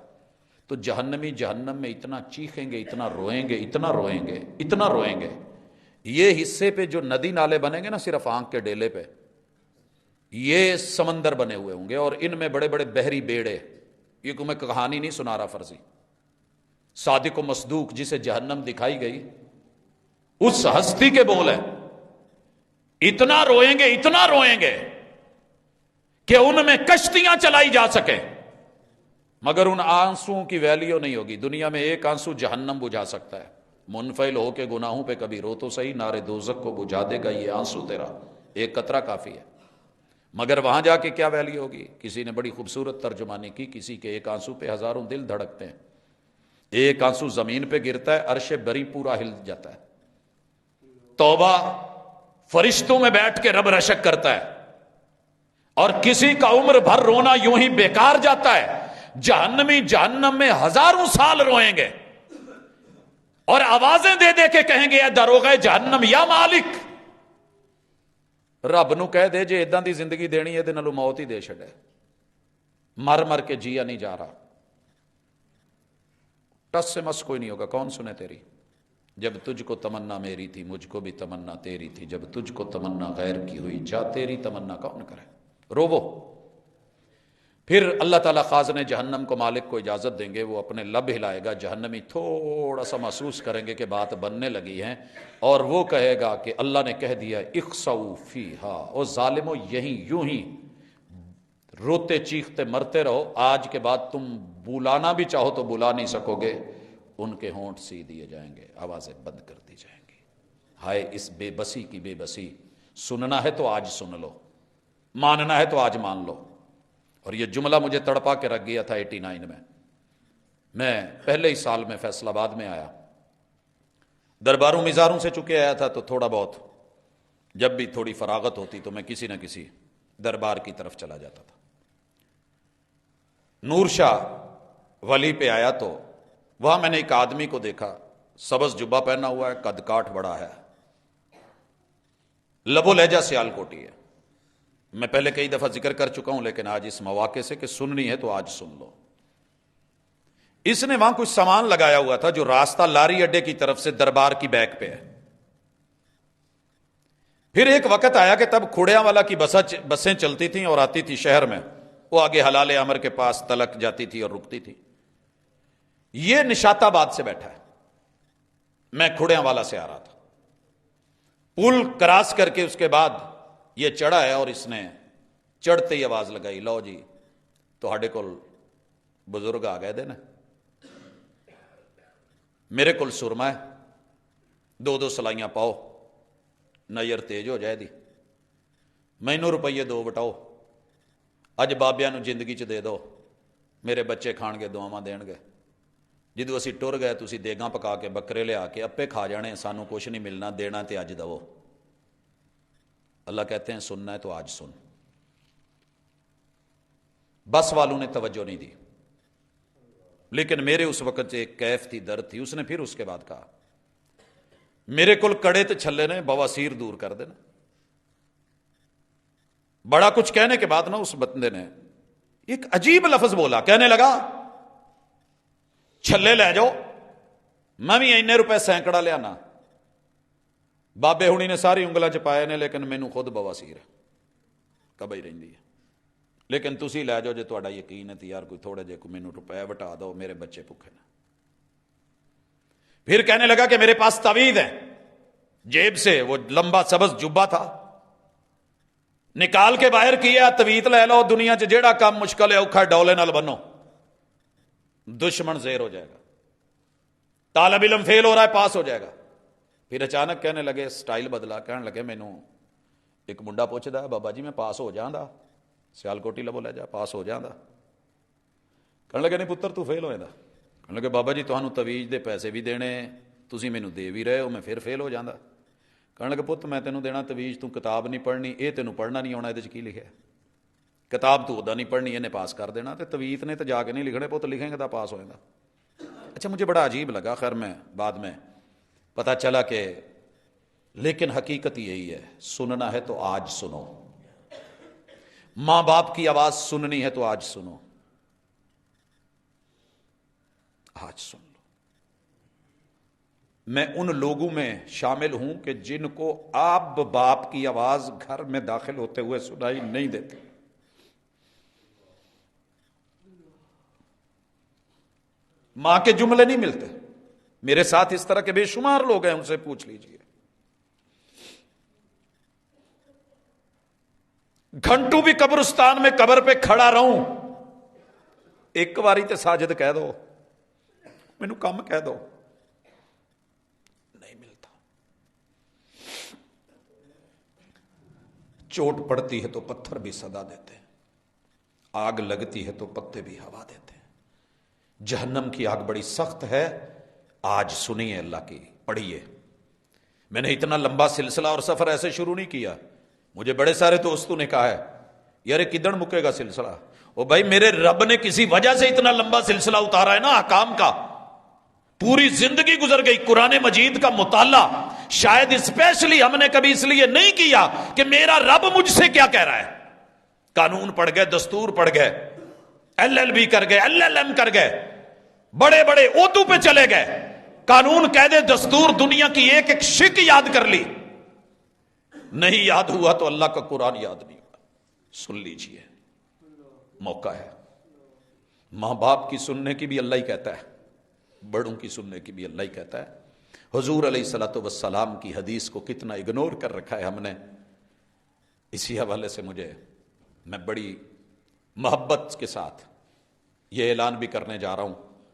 تو جہنمی جہنم میں اتنا چیخیں گے، اتنا روئیں گے، اتنا روئیں گے، اتنا روئیں گے، یہ حصے پہ جو ندی نالے بنیں گے نا صرف آنکھ کے ڈیلے پہ، یہ سمندر بنے ہوئے ہوں گے، اور ان میں بڑے بڑے بحری بیڑے۔ یہ کو میں کہانی نہیں سنا رہا فرضی، صادق و مصدوق جسے جہنم دکھائی گئی اس ہستی کے بول ہیں۔ اتنا روئیں گے، اتنا روئیں گے کہ ان میں کشتیاں چلائی جا سکیں، مگر ان آنسوؤں کی ویلیو نہیں ہوگی۔ دنیا میں ایک آنسو جہنم بجھا سکتا ہے، منفعل ہو کے گناہوں پہ کبھی رو تو صحیح، نار دوزخ کو بجھا دے گا یہ آنسو تیرا، ایک قطرہ کافی ہے۔ مگر وہاں جا کے کیا ویلیو ہوگی؟ کسی نے بڑی خوبصورت ترجمانی کی، کسی کے ایک آنسو پہ ہزاروں دل دھڑکتے ہیں، ایک آنسو زمین پہ گرتا ہے عرش بری پورا ہل جاتا ہے، توبہ فرشتوں میں بیٹھ کے رب رشک کرتا ہے، اور کسی کا عمر بھر رونا یوں ہی بیکار جاتا ہے۔ جہنمی جہنم میں ہزاروں سال روئیں گے اور آوازیں دے دے کے کہیں گے اے داروغہ جہنم یا مالک، رب نو کہہ دے جے اداں دی زندگی دینی ہے تے نالوں موت ہی دے چھڑے، مر مر کے جیا نہیں جا رہا، ٹس سے مس کوئی نہیں ہوگا، کون سنے تیری؟ جب تجھ کو تمنا میری تھی مجھ کو بھی تمنا تیری تھی، جب تجھ کو تمنا غیر کی ہوئی جا تیری تمنا کون کرے؟ روو۔ پھر اللہ تعالیٰ خازن جہنم کو، مالک کو اجازت دیں گے، وہ اپنے لب ہلائے گا، جہنمی تھوڑا سا محسوس کریں گے کہ بات بننے لگی ہے، اور وہ کہے گا کہ اللہ نے کہہ دیا اخسؤ فیہا، او ظالمو یہیں یوں ہی روتے چیختے مرتے رہو، آج کے بعد تم بلانا بھی چاہو تو بلا نہیں سکو گے۔ ان کے ہونٹ سی دیے جائیں گے، آوازیں بند کر دی جائیں گی۔ ہائے اس بے بسی کی بے بسی، سننا ہے تو آج سن لو، ماننا ہے تو آج مان لو۔ اور یہ جملہ مجھے تڑپا کے رکھ گیا تھا 89 میں، میں پہلے ہی سال میں فیصل آباد میں آیا، درباروں مزاروں سے چکے آیا تھا، تو تھوڑا بہت جب بھی تھوڑی فراغت ہوتی تو میں کسی نہ کسی دربار کی طرف چلا جاتا تھا۔ نور شاہ ولی پہ آیا تو وہاں میں نے ایک آدمی کو دیکھا، سبز جبہ پہنا ہوا ہے، قد کاٹ بڑا ہے، لب و لہجہ سیال کوٹی ہے۔ میں پہلے کئی دفعہ ذکر کر چکا ہوں لیکن آج اس مواقع سے کہ سننی ہے تو آج سن لو۔ اس نے وہاں کچھ سامان لگایا ہوا تھا جو راستہ لاری اڈے کی طرف سے دربار کی بیک پہ ہے۔ پھر ایک وقت آیا کہ تب کھوڑیاں والا کی بسیں چلتی تھیں اور آتی تھی شہر میں، وہ آگے حلال امر کے پاس تلک جاتی تھی اور رکتی تھی۔ یہ نشات آباد سے بیٹھا ہے، میں کھوڑیاں والا سے آ رہا تھا، پل کراس کر کے اس کے بعد یہ چڑھا ہے اور اس نے چڑھتے ہی آواز لگائی، لو جی تہاڈے کول بزرگ آ گئے دے نا، میرے کول سرما ہے، دو سلائیاں پاؤ، نظر تیز ہو جائے دی، مینوں روپیے 2 وٹاؤ، اج بابیاں نو زندگی چ دے دو، میرے بچے کھان گے، دعاواں دین گے، جدو اسی ٹر گئے تسی دیگاں پکا کے بکرے لیا کے اپے کھا جانے، سانو کچھ نہیں ملنا، دینا تے اج دو۔ اللہ کہتے ہیں سننا ہے تو آج سن۔ بس والوں نے توجہ نہیں دی، لیکن میرے اس وقت ایک کیف تھی، درد تھی، اس نے پھر اس کے بعد کہا میرے کول کڑے تے چھلے نے، بواسیر دور کر دینا۔ بڑا کچھ کہنے کے بعد نا اس بندے نے ایک عجیب لفظ بولا، کہنے لگا چھلے لے جاؤ، میں بھی اینے روپے سینکڑا لیا نا، بابے ہونی نے ساری انگلاں چ پائے نے، لیکن مینوں خود بواسیر ہے، کبھی رہندی ہے، لیکن تسی لے جاؤ جے تہاڈا یقین ہے تے یار کوئی تھوڑے جے کو مینوں روپے وٹا دو، میرے بچے بھوکے نے۔ پھر کہنے لگا کہ میرے پاس تعویذ ہے، جیب سے وہ لمبا سبز جبہ تھا، نکال کے باہر کیا، تعویذ لے لو، دنیا چ جیڑا کام مشکل ہے اوکھا ڈولے نال بنو، دشمن زیر ہو جائے گا، طالب علم فیل ہو رہا ہے پاس ہو جائے گا۔ پھر اچانک کہنے لگے، سٹائل بدلا، کہنے لگے مینوں ایک منڈا پوچھدا ہے بابا جی میں پاس ہو جاندہ، سیالکوٹی لبو لے جا، پاس ہو جاندہ؟ کہنے لگے نہیں پتر تو فیل ہوئے دا۔ کہنے لگے بابا جی تہانوں تویج دے پیسے بھی دینے، تسی مینوں دے بھی رہے ہو، میں پھر فیل ہو جاندہ۔ کہنے لگے پت میں تینوں دینا تویج، تو کتاب نہیں پڑھنی، اے تینوں پڑھنا نہیں آنا، یہ کی لکھے کتاب تو ادا نہیں پڑھنی، انہیں پاس کر دینا، تے تویج نے تو جا کے نہیں لکھنے، پت لکھیں گے تو پاس ہوئے گا۔ اچھا مجھے بڑا عجیب لگا، خیر میں بعد میں پتہ چلا کہ لیکن حقیقت یہی ہے، سننا ہے تو آج سنو، ماں باپ کی آواز سننی ہے تو آج سنو، آج سن لو۔ میں ان لوگوں میں شامل ہوں کہ جن کو آپ باپ کی آواز گھر میں داخل ہوتے ہوئے سنائی نہیں دیتی۔ ماں کے جملے نہیں ملتے، میرے ساتھ اس طرح کے بے شمار لوگ ہیں، ان سے پوچھ لیجئے۔ گھنٹوں بھی قبرستان میں قبر پہ کھڑا رہوں، ایک باری تے ساجد کہہ دو، مینوں کم کہہ دو، نہیں ملتا۔ چوٹ پڑتی ہے تو پتھر بھی صدا دیتے ہیں، آگ لگتی ہے تو پتے بھی ہوا دیتے ہیں۔ جہنم کی آگ بڑی سخت ہے، آج سنیے اللہ کی، پڑھیے۔ میں نے اتنا لمبا سلسلہ اور سفر ایسے شروع نہیں کیا، مجھے بڑے سارے دوستوں نے کہا ہے یار کدھر مکے گا سلسلہ؟ او بھائی میرے رب نے کسی وجہ سے اتنا لمبا سلسلہ اتارا ہے نا احکام کا، پوری زندگی گزر گئی قرآن مجید کا مطالعہ، شاید اسپیشلی ہم نے کبھی اس لیے نہیں کیا کہ میرا رب مجھ سے کیا کہہ رہا ہے۔ قانون پڑھ گئے، دستور پڑھ گئے، LLB کر گئے، LLM کر گئے، بڑے بڑے عہدوں پہ چلے گئے، قانون قید دستور دنیا کی ایک ایک شک یاد کر لی، نہیں یاد ہوا تو اللہ کا قرآن یاد نہیں ہوا۔ سن لیجئے، موقع ہے۔ ماں باپ کی سننے کی بھی اللہ ہی کہتا ہے، بڑوں کی سننے کی بھی اللہ ہی کہتا ہے۔ حضور علیہ الصلوۃ والسلام کی حدیث کو کتنا اگنور کر رکھا ہے ہم نے۔ اسی حوالے سے میں بڑی محبت کے ساتھ یہ اعلان بھی کرنے جا رہا ہوں،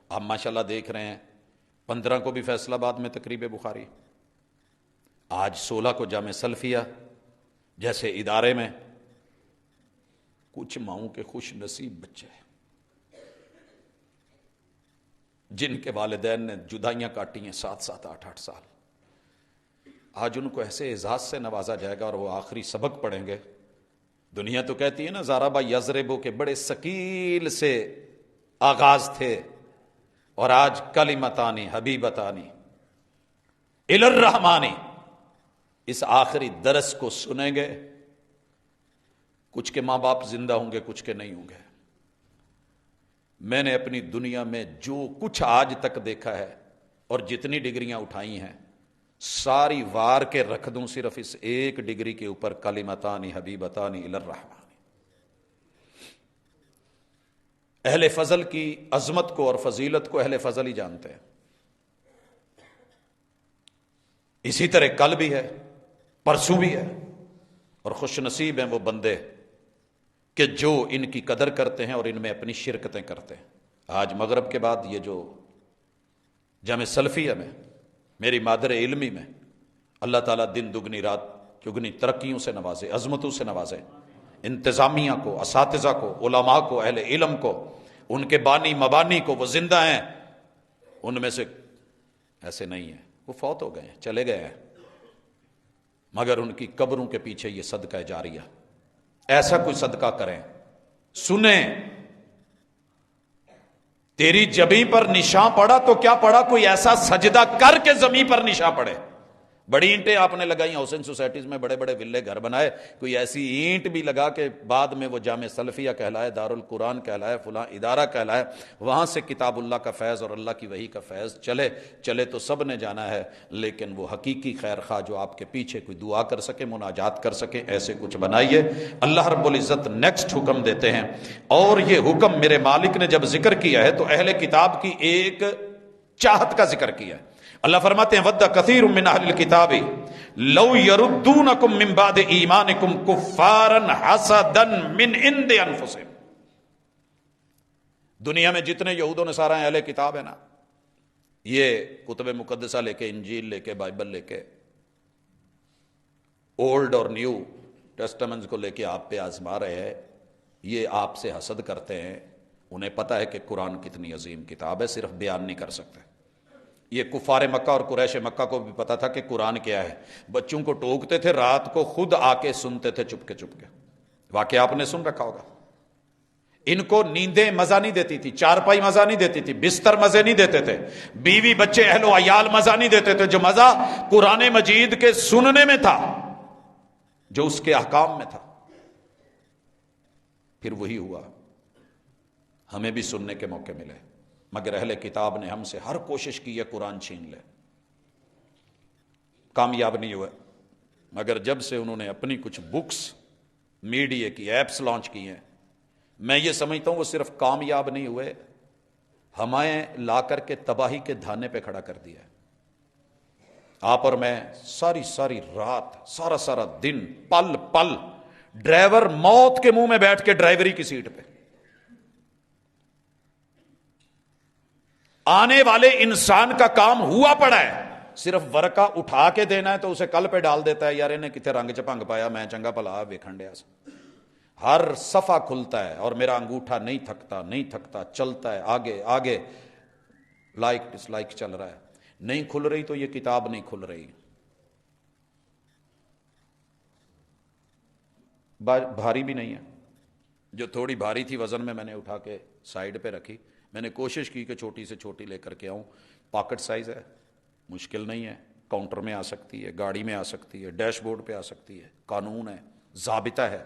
آپ ماشاءاللہ دیکھ رہے ہیں 15 کو بھی فیصل آباد میں تقریب بخاری، آج 16 کو جامع سلفیہ جیسے ادارے میں، کچھ ماؤں کے خوش نصیب بچے ہیں جن کے والدین نے جدائیاں کاٹی ہیں 7 8 سال، آج ان کو ایسے اعزاز سے نوازا جائے گا اور وہ آخری سبق پڑھیں گے۔ دنیا تو کہتی ہے نا ضرب یضرب کے بڑے ثقیل سے آغاز تھے، اور آج کلمتانی حبیبتانی الی الرحمانی، اس آخری درس کو سنیں گے۔ کچھ کے ماں باپ زندہ ہوں گے، کچھ کے نہیں ہوں گے۔ میں نے اپنی دنیا میں جو کچھ آج تک دیکھا ہے اور جتنی ڈگریاں اٹھائی ہیں، ساری وار کے رکھ دوں صرف اس ایک ڈگری کے اوپر، کلمتانی حبیبتانی الی الرحمن۔ اہل فضل کی عظمت کو اور فضیلت کو اہل فضل ہی جانتے ہیں۔ اسی طرح کل بھی ہے، پرسوں بھی ہے، اور خوش نصیب ہیں وہ بندے کہ جو ان کی قدر کرتے ہیں اور ان میں اپنی شرکتیں کرتے ہیں۔ آج مغرب کے بعد یہ جو جامع سلفیہ میں، میری مادر علمی میں، اللہ تعالیٰ دن دگنی رات چگنی ترقیوں سے نوازے، عظمتوں سے نوازے، انتظامیہ کو، اساتذہ کو، علماء کو، اہل علم کو، ان کے بانی مبانی کو، وہ زندہ ہیں، ان میں سے ایسے نہیں ہیں، وہ فوت ہو گئے ہیں، چلے گئے ہیں، مگر ان کی قبروں کے پیچھے یہ صدقہ جاریہ، ایسا کوئی صدقہ کریں، سنیں، تیری جبیں پر نشان پڑا تو کیا پڑا، کوئی ایسا سجدہ کر کے زمین پر نشان پڑے۔ بڑی اینٹیں آپ نے لگائی، ہاؤسنگ سوسائٹیز میں بڑے بڑے ویلے گھر بنائے، کوئی ایسی اینٹ بھی لگا کہ بعد میں وہ جامع سلفیہ کہلائے، دارالقرآن کہلائے، فلاں ادارہ کہلائے، وہاں سے کتاب اللہ کا فیض اور اللہ کی وحی کا فیض چلے تو سب نے جانا ہے، لیکن وہ حقیقی خیر خواہ جو آپ کے پیچھے کوئی دعا کر سکے، مناجات کر سکے، ایسے کچھ بنائیے۔ اللہ رب العزت نیکسٹ حکم دیتے ہیں، اور یہ حکم میرے مالک نے جب ذکر کیا ہے تو اہل کتاب کی ایک چاہت کا ذکر کیا ہے۔ اللہ فرماتے ہیں وَدَّ كَثِيرٌ مِّنْ أَهْلِ الْكِتَابِ لَوْ يَرُدُّونَكُم مِّن بَعْدِ إِيمَانِكُمْ كُفَّارًا حَسَدًا مِّنْ عِندِ أَنفُسِهِمْ۔ دنیا میں جتنے یہود و نصارہ اہل کتاب ہیں نا، یہ کتب مقدسہ لے کے، انجیل لے کے، بائبل لے کے، اولڈ اور نیو ٹیسٹمنٹس کو لے کے آپ پہ آزما رہے ہیں، یہ آپ سے حسد کرتے ہیں، انہیں پتہ ہے کہ قرآن کتنی عظیم کتاب ہے، صرف بیان نہیں کر سکتے۔ یہ کفار مکہ اور قریش مکہ کو بھی پتا تھا کہ قرآن کیا ہے، بچوں کو ٹوکتے تھے، رات کو خود آ کے سنتے تھے چپ کے۔ واقعہ آپ نے سن رکھا ہوگا۔ ان کو نیندیں مزہ نہیں دیتی تھی، چارپائی مزہ نہیں دیتی تھی، بستر مزے نہیں دیتے تھے، بیوی بچے اہل و عیال مزہ نہیں دیتے تھے، جو مزہ قرآن مجید کے سننے میں تھا، جو اس کے احکام میں تھا۔ پھر وہی ہوا، ہمیں بھی سننے کے موقع ملے، مگر اہل کتاب نے ہم سے ہر کوشش کی ہے قرآن چھین لے، کامیاب نہیں ہوئے۔ مگر جب سے انہوں نے اپنی کچھ بکس، میڈیا کی ایپس لانچ کی ہیں، میں یہ سمجھتا ہوں وہ صرف کامیاب نہیں ہوئے، ہمیں لا کر کے تباہی کے دھانے پہ کھڑا کر دیا ہے۔ آپ اور میں ساری رات، سارا دن، پل پل ڈرائیور موت کے منہ میں بیٹھ کے ڈرائیوری کی سیٹ پہ، آنے والے انسان کا کام ہوا پڑا ہے، صرف ورقہ اٹھا کے دینا ہے تو اسے کل پہ ڈال دیتا ہے، یار انہیں کتنے رنگ چپنگ پایا، میں چنگا بھلا ویکھن ڈیا سا۔ ہر صفحہ کھلتا ہے اور میرا انگوٹھا نہیں تھکتا، چلتا ہے آگے، لائک ڈس لائک چل رہا ہے، نہیں کھل رہی تو یہ کتاب نہیں کھل رہی۔ بھاری بھی نہیں ہے، جو تھوڑی بھاری تھی وزن میں نے اٹھا کے سائیڈ پہ رکھی، میں نے کوشش کی کہ چھوٹی سے چھوٹی لے کر کے آؤں، پاکٹ سائز ہے، مشکل نہیں ہے، کاؤنٹر میں آ سکتی ہے، گاڑی میں آ سکتی ہے، ڈیش بورڈ پہ آ سکتی ہے، قانون ہے، ضابطہ ہے۔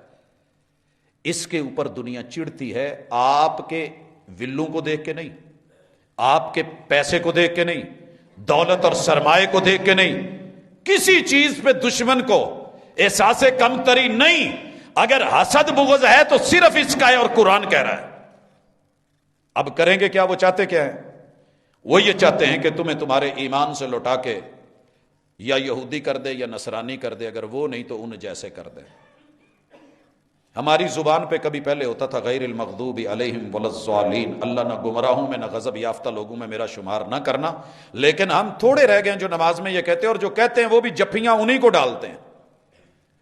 اس کے اوپر دنیا چڑھتی ہے، آپ کے ولوں کو دیکھ کے نہیں، آپ کے پیسے کو دیکھ کے نہیں، دولت اور سرمایہ کو دیکھ کے نہیں، کسی چیز پہ دشمن کو احساس کمتری نہیں، اگر حسد بغض ہے تو صرف اس کا ہے، اور قرآن کہہ رہا ہے۔ اب کریں گے کیا؟ وہ چاہتے کیا ہیں؟ وہ یہ چاہتے ہیں کہ تمہیں تمہارے ایمان سے لوٹا کے یا یہودی کر دے یا نصرانی کر دے، اگر وہ نہیں تو ان جیسے کر دے۔ ہماری زبان پہ کبھی پہلے ہوتا تھا غیر المغضوب علیہم ولا الضالین، اللہ نہ گمراہوں میں نہ غضب یافتہ لوگوں میں میرا شمار نہ کرنا، لیکن ہم تھوڑے رہ گئے ہیں جو نماز میں یہ کہتے ہیں، اور جو کہتے ہیں وہ بھی جفیاں انہی کو ڈالتے ہیں،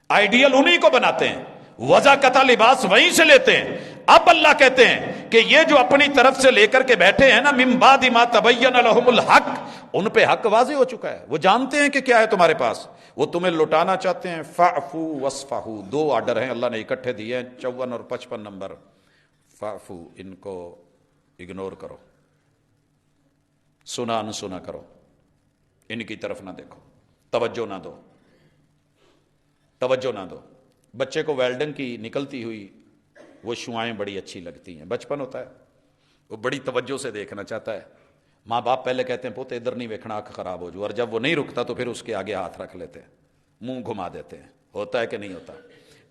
آئیڈیل انہی کو بناتے ہیں، وضع قطع لباس وہیں سے لیتے ہیں۔ اب اللہ کہتے ہیں کہ یہ جو اپنی طرف سے لے کر کے بیٹھے ہیں نا، من بعد ما تبین لہم الحق، ان پہ حق واضح ہو چکا ہے، وہ جانتے ہیں کہ کیا ہے تمہارے پاس، وہ تمہیں لٹانا چاہتے ہیں۔ فاعفو واصفحوا، دو آرڈر ہیں اللہ نے اکٹھے دیے ہیں، 54 اور 55 نمبر۔ فاعفو، ان کو اگنور کرو، سنا انسنا کرو، ان کی طرف نہ دیکھو، توجہ نہ دو۔ بچے کو ویلڈنگ کی نکلتی ہوئی وہ شعائیں بڑی اچھی لگتی ہیں، بچپن ہوتا ہے، وہ بڑی توجہ سے دیکھنا چاہتا ہے۔ ماں باپ پہلے کہتے ہیں پوتے ادھر نہیں ویکھنا، آنکھ خراب ہو جو، اور جب وہ نہیں رکتا تو پھر اس کے آگے ہاتھ رکھ لیتے ہیں، منہ گھما دیتے ہیں۔ ہوتا ہے کہ نہیں ہوتا؟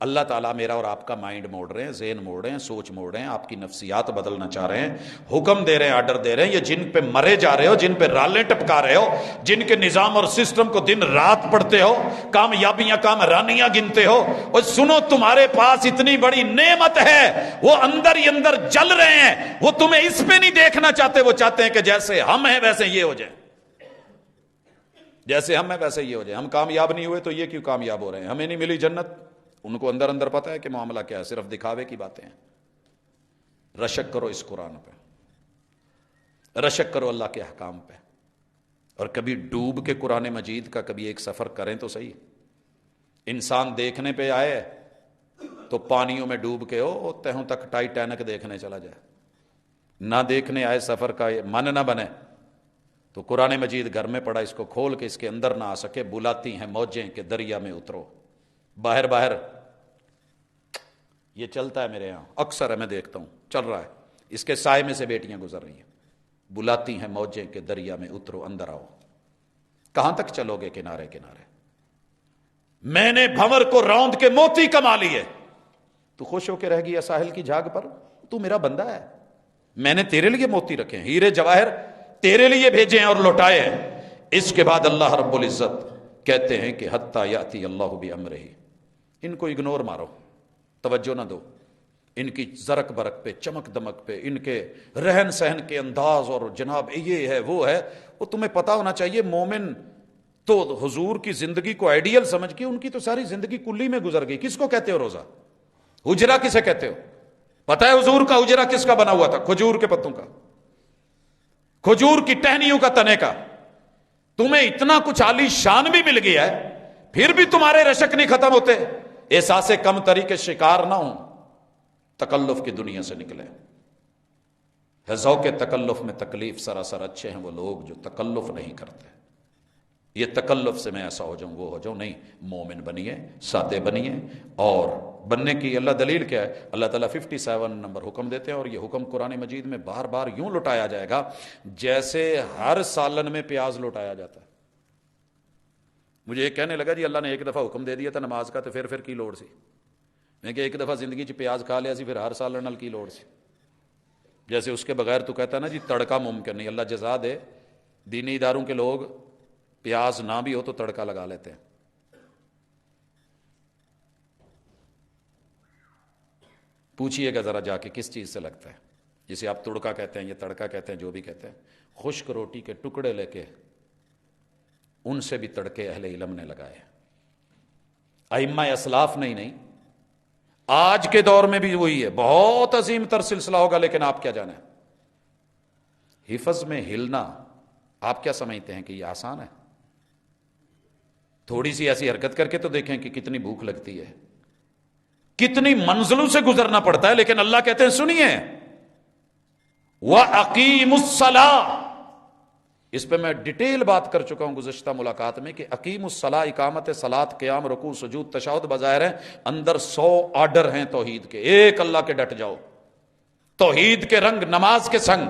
اللہ تعالیٰ میرا اور آپ کا مائنڈ موڑ رہے ہیں، ذہن موڑ رہے ہیں، سوچ موڑ رہے ہیں، آپ کی نفسیات بدلنا چاہ رہے ہیں، حکم دے رہے ہیں، آرڈر دے رہے ہیں. یہ جن پہ مرے جا رہے ہو، جن پہ رالیں ٹپکا رہے ہو، جن کے نظام اور سسٹم کو دن رات پڑھتے ہو، کامیابیاں کامرانیاں گنتے ہو، اور سنو تمہارے پاس اتنی بڑی نعمت ہے، وہ اندر ہی اندر جل رہے ہیں. وہ تمہیں اس پہ نہیں دیکھنا چاہتے، وہ چاہتے ہیں کہ جیسے ہم ہیں ویسے یہ ہو جائے، جیسے ہم ہیں ویسے یہ ہو جائے. ہم کامیاب نہیں ہوئے تو یہ کیوں کامیاب ہو رہے ہیں؟ ہمیں نہیں ملی جنت. ان کو اندر اندر پتا ہے کہ معاملہ کیا ہے، صرف دکھاوے کی باتیں ہیں. رشک کرو اس قرآن پہ، رشک کرو اللہ کے احکام پہ، اور کبھی ڈوب کے قرآن مجید کا کبھی ایک سفر کریں تو صحیح. انسان دیکھنے پہ آئے تو پانیوں میں ڈوب کے ہو تہوں تک ٹائٹینک دیکھنے چلا جائے. نہ دیکھنے آئے سفر کا من نہ بنے تو قرآن مجید گھر میں پڑا، اس کو کھول کے اس کے اندر نہ آ سکے. بلاتی ہیں موجیں کہ دریا میں اترو. باہر باہر یہ چلتا ہے میرے یہاں، اکثر ہے، میں دیکھتا ہوں چل رہا ہے. اس کے سائے میں سے بیٹیاں گزر رہی ہیں. بلاتی ہیں موجیں کہ دریا میں اترو، اندر آؤ. کہاں تک چلو گے کنارے کنارے؟ میں نے بھنور کو روند کے موتی کما لیے، تو خوش ہو کے رہ گیا ساحل کی جھاگ پر؟ تو میرا بندہ ہے، میں نے تیرے لیے موتی رکھے ہیں، ہیرے جواہر تیرے لیے بھیجے ہیں اور لوٹائے ہیں. اس کے بعد اللہ رب العزت کہتے ہیں کہ حتی یاتی اللہ بامرہ. ان کو اگنور مارو، توجہ نہ دو. ان کی زرک برک پہ، چمک دمک پہ، ان کے رہن سہن کے انداز، اور جناب یہ ہے وہ ہے. وہ تمہیں پتا ہونا چاہیے مومن تو حضور کی زندگی کو آئیڈیل سمجھ کے، ان کی تو ساری زندگی کلی میں گزر گئی. کس کو کہتے ہو روزہ؟ حجرہ کسے کہتے ہو؟ پتہ ہے حضور کا حجرہ کس کا بنا ہوا تھا؟ کھجور کے پتوں کا، کھجور کی ٹہنیوں کا، تنے کا. تمہیں اتنا کچھ عالی شان بھی مل گیا ہے، پھر بھی تمہارے رشک نہیں ختم ہوتے. احساس کم تری کے شکار نہ ہوں، تکلف کی دنیا سے نکلے. ذوق تکلف میں تکلیف سراسر. اچھے ہیں وہ لوگ جو تکلف نہیں کرتے. یہ تکلف سے میں ایسا ہو جاؤں وہ ہو جاؤں نہیں. مومن بنیے، سادے بنیے. اور بننے کی اللہ دلیل کیا ہے؟ اللہ تعالیٰ 57 نمبر حکم دیتے ہیں، اور یہ حکم قرآن مجید میں بار بار یوں لٹایا جائے گا جیسے ہر سالن میں پیاز لٹایا جاتا ہے. مجھے یہ کہنے لگا جی اللہ نے ایک دفعہ حکم دے دیا تھا نماز کا، تو پھر کی لوڑ سی؟ میں کہ ایک دفعہ زندگی چ پیاز کھا لیا سی، پھر ہر سالن نال کی لوڑ سی؟ جیسے اس کے بغیر تو کہتا نا جی تڑکا ممکن نہیں. اللہ جزا دے، دینی اداروں کے لوگ پیاز نہ بھی ہو تو تڑکا لگا لیتے ہیں. پوچھئے گا ذرا جا کے کس چیز سے لگتا ہے، جسے آپ تڑکا کہتے ہیں، یہ تڑکا کہتے ہیں، جو بھی کہتے ہیں. خشک روٹی کے ٹکڑے لے کے ان سے بھی تڑکے اہل علم نے لگائے. ائمہ اسلاف نہیں، آج کے دور میں بھی وہی ہے. بہت عظیم تر سلسلہ ہوگا، لیکن آپ کیا جانیں، حفظ میں ہلنا آپ کیا سمجھتے ہیں کہ یہ آسان ہے؟ تھوڑی سی ایسی حرکت کر کے تو دیکھیں کہ کتنی بھوک لگتی ہے، کتنی منزلوں سے گزرنا پڑتا ہے. لیکن اللہ کہتے ہیں سنیے، وَأَقِيمُوا الصَّلَاةَ. اس پہ میں ڈیٹیل بات کر چکا ہوں گزشتہ ملاقات میں کہ اقیم الصلاۃ، اقامت صلاۃ، قیام، رکوع، سجود، تشہد بظاہر ہیں، اندر 100 آرڈر ہیں توحید کے. ایک اللہ کے ڈٹ جاؤ، توحید کے رنگ نماز کے سنگ.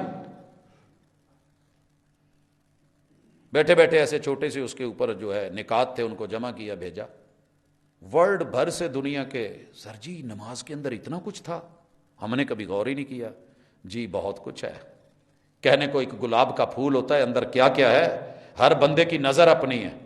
بیٹھے بیٹھے ایسے چھوٹے سے اس کے اوپر جو ہے نکات تھے، ان کو جمع کیا، بھیجا. ورلڈ بھر سے دنیا کے، سر جی نماز کے اندر اتنا کچھ تھا، ہم نے کبھی غور ہی نہیں کیا. جی بہت کچھ ہے. کہنے کو ایک گلاب کا پھول ہوتا ہے، اندر کیا کیا ہے، ہر بندے کی نظر اپنی ہے.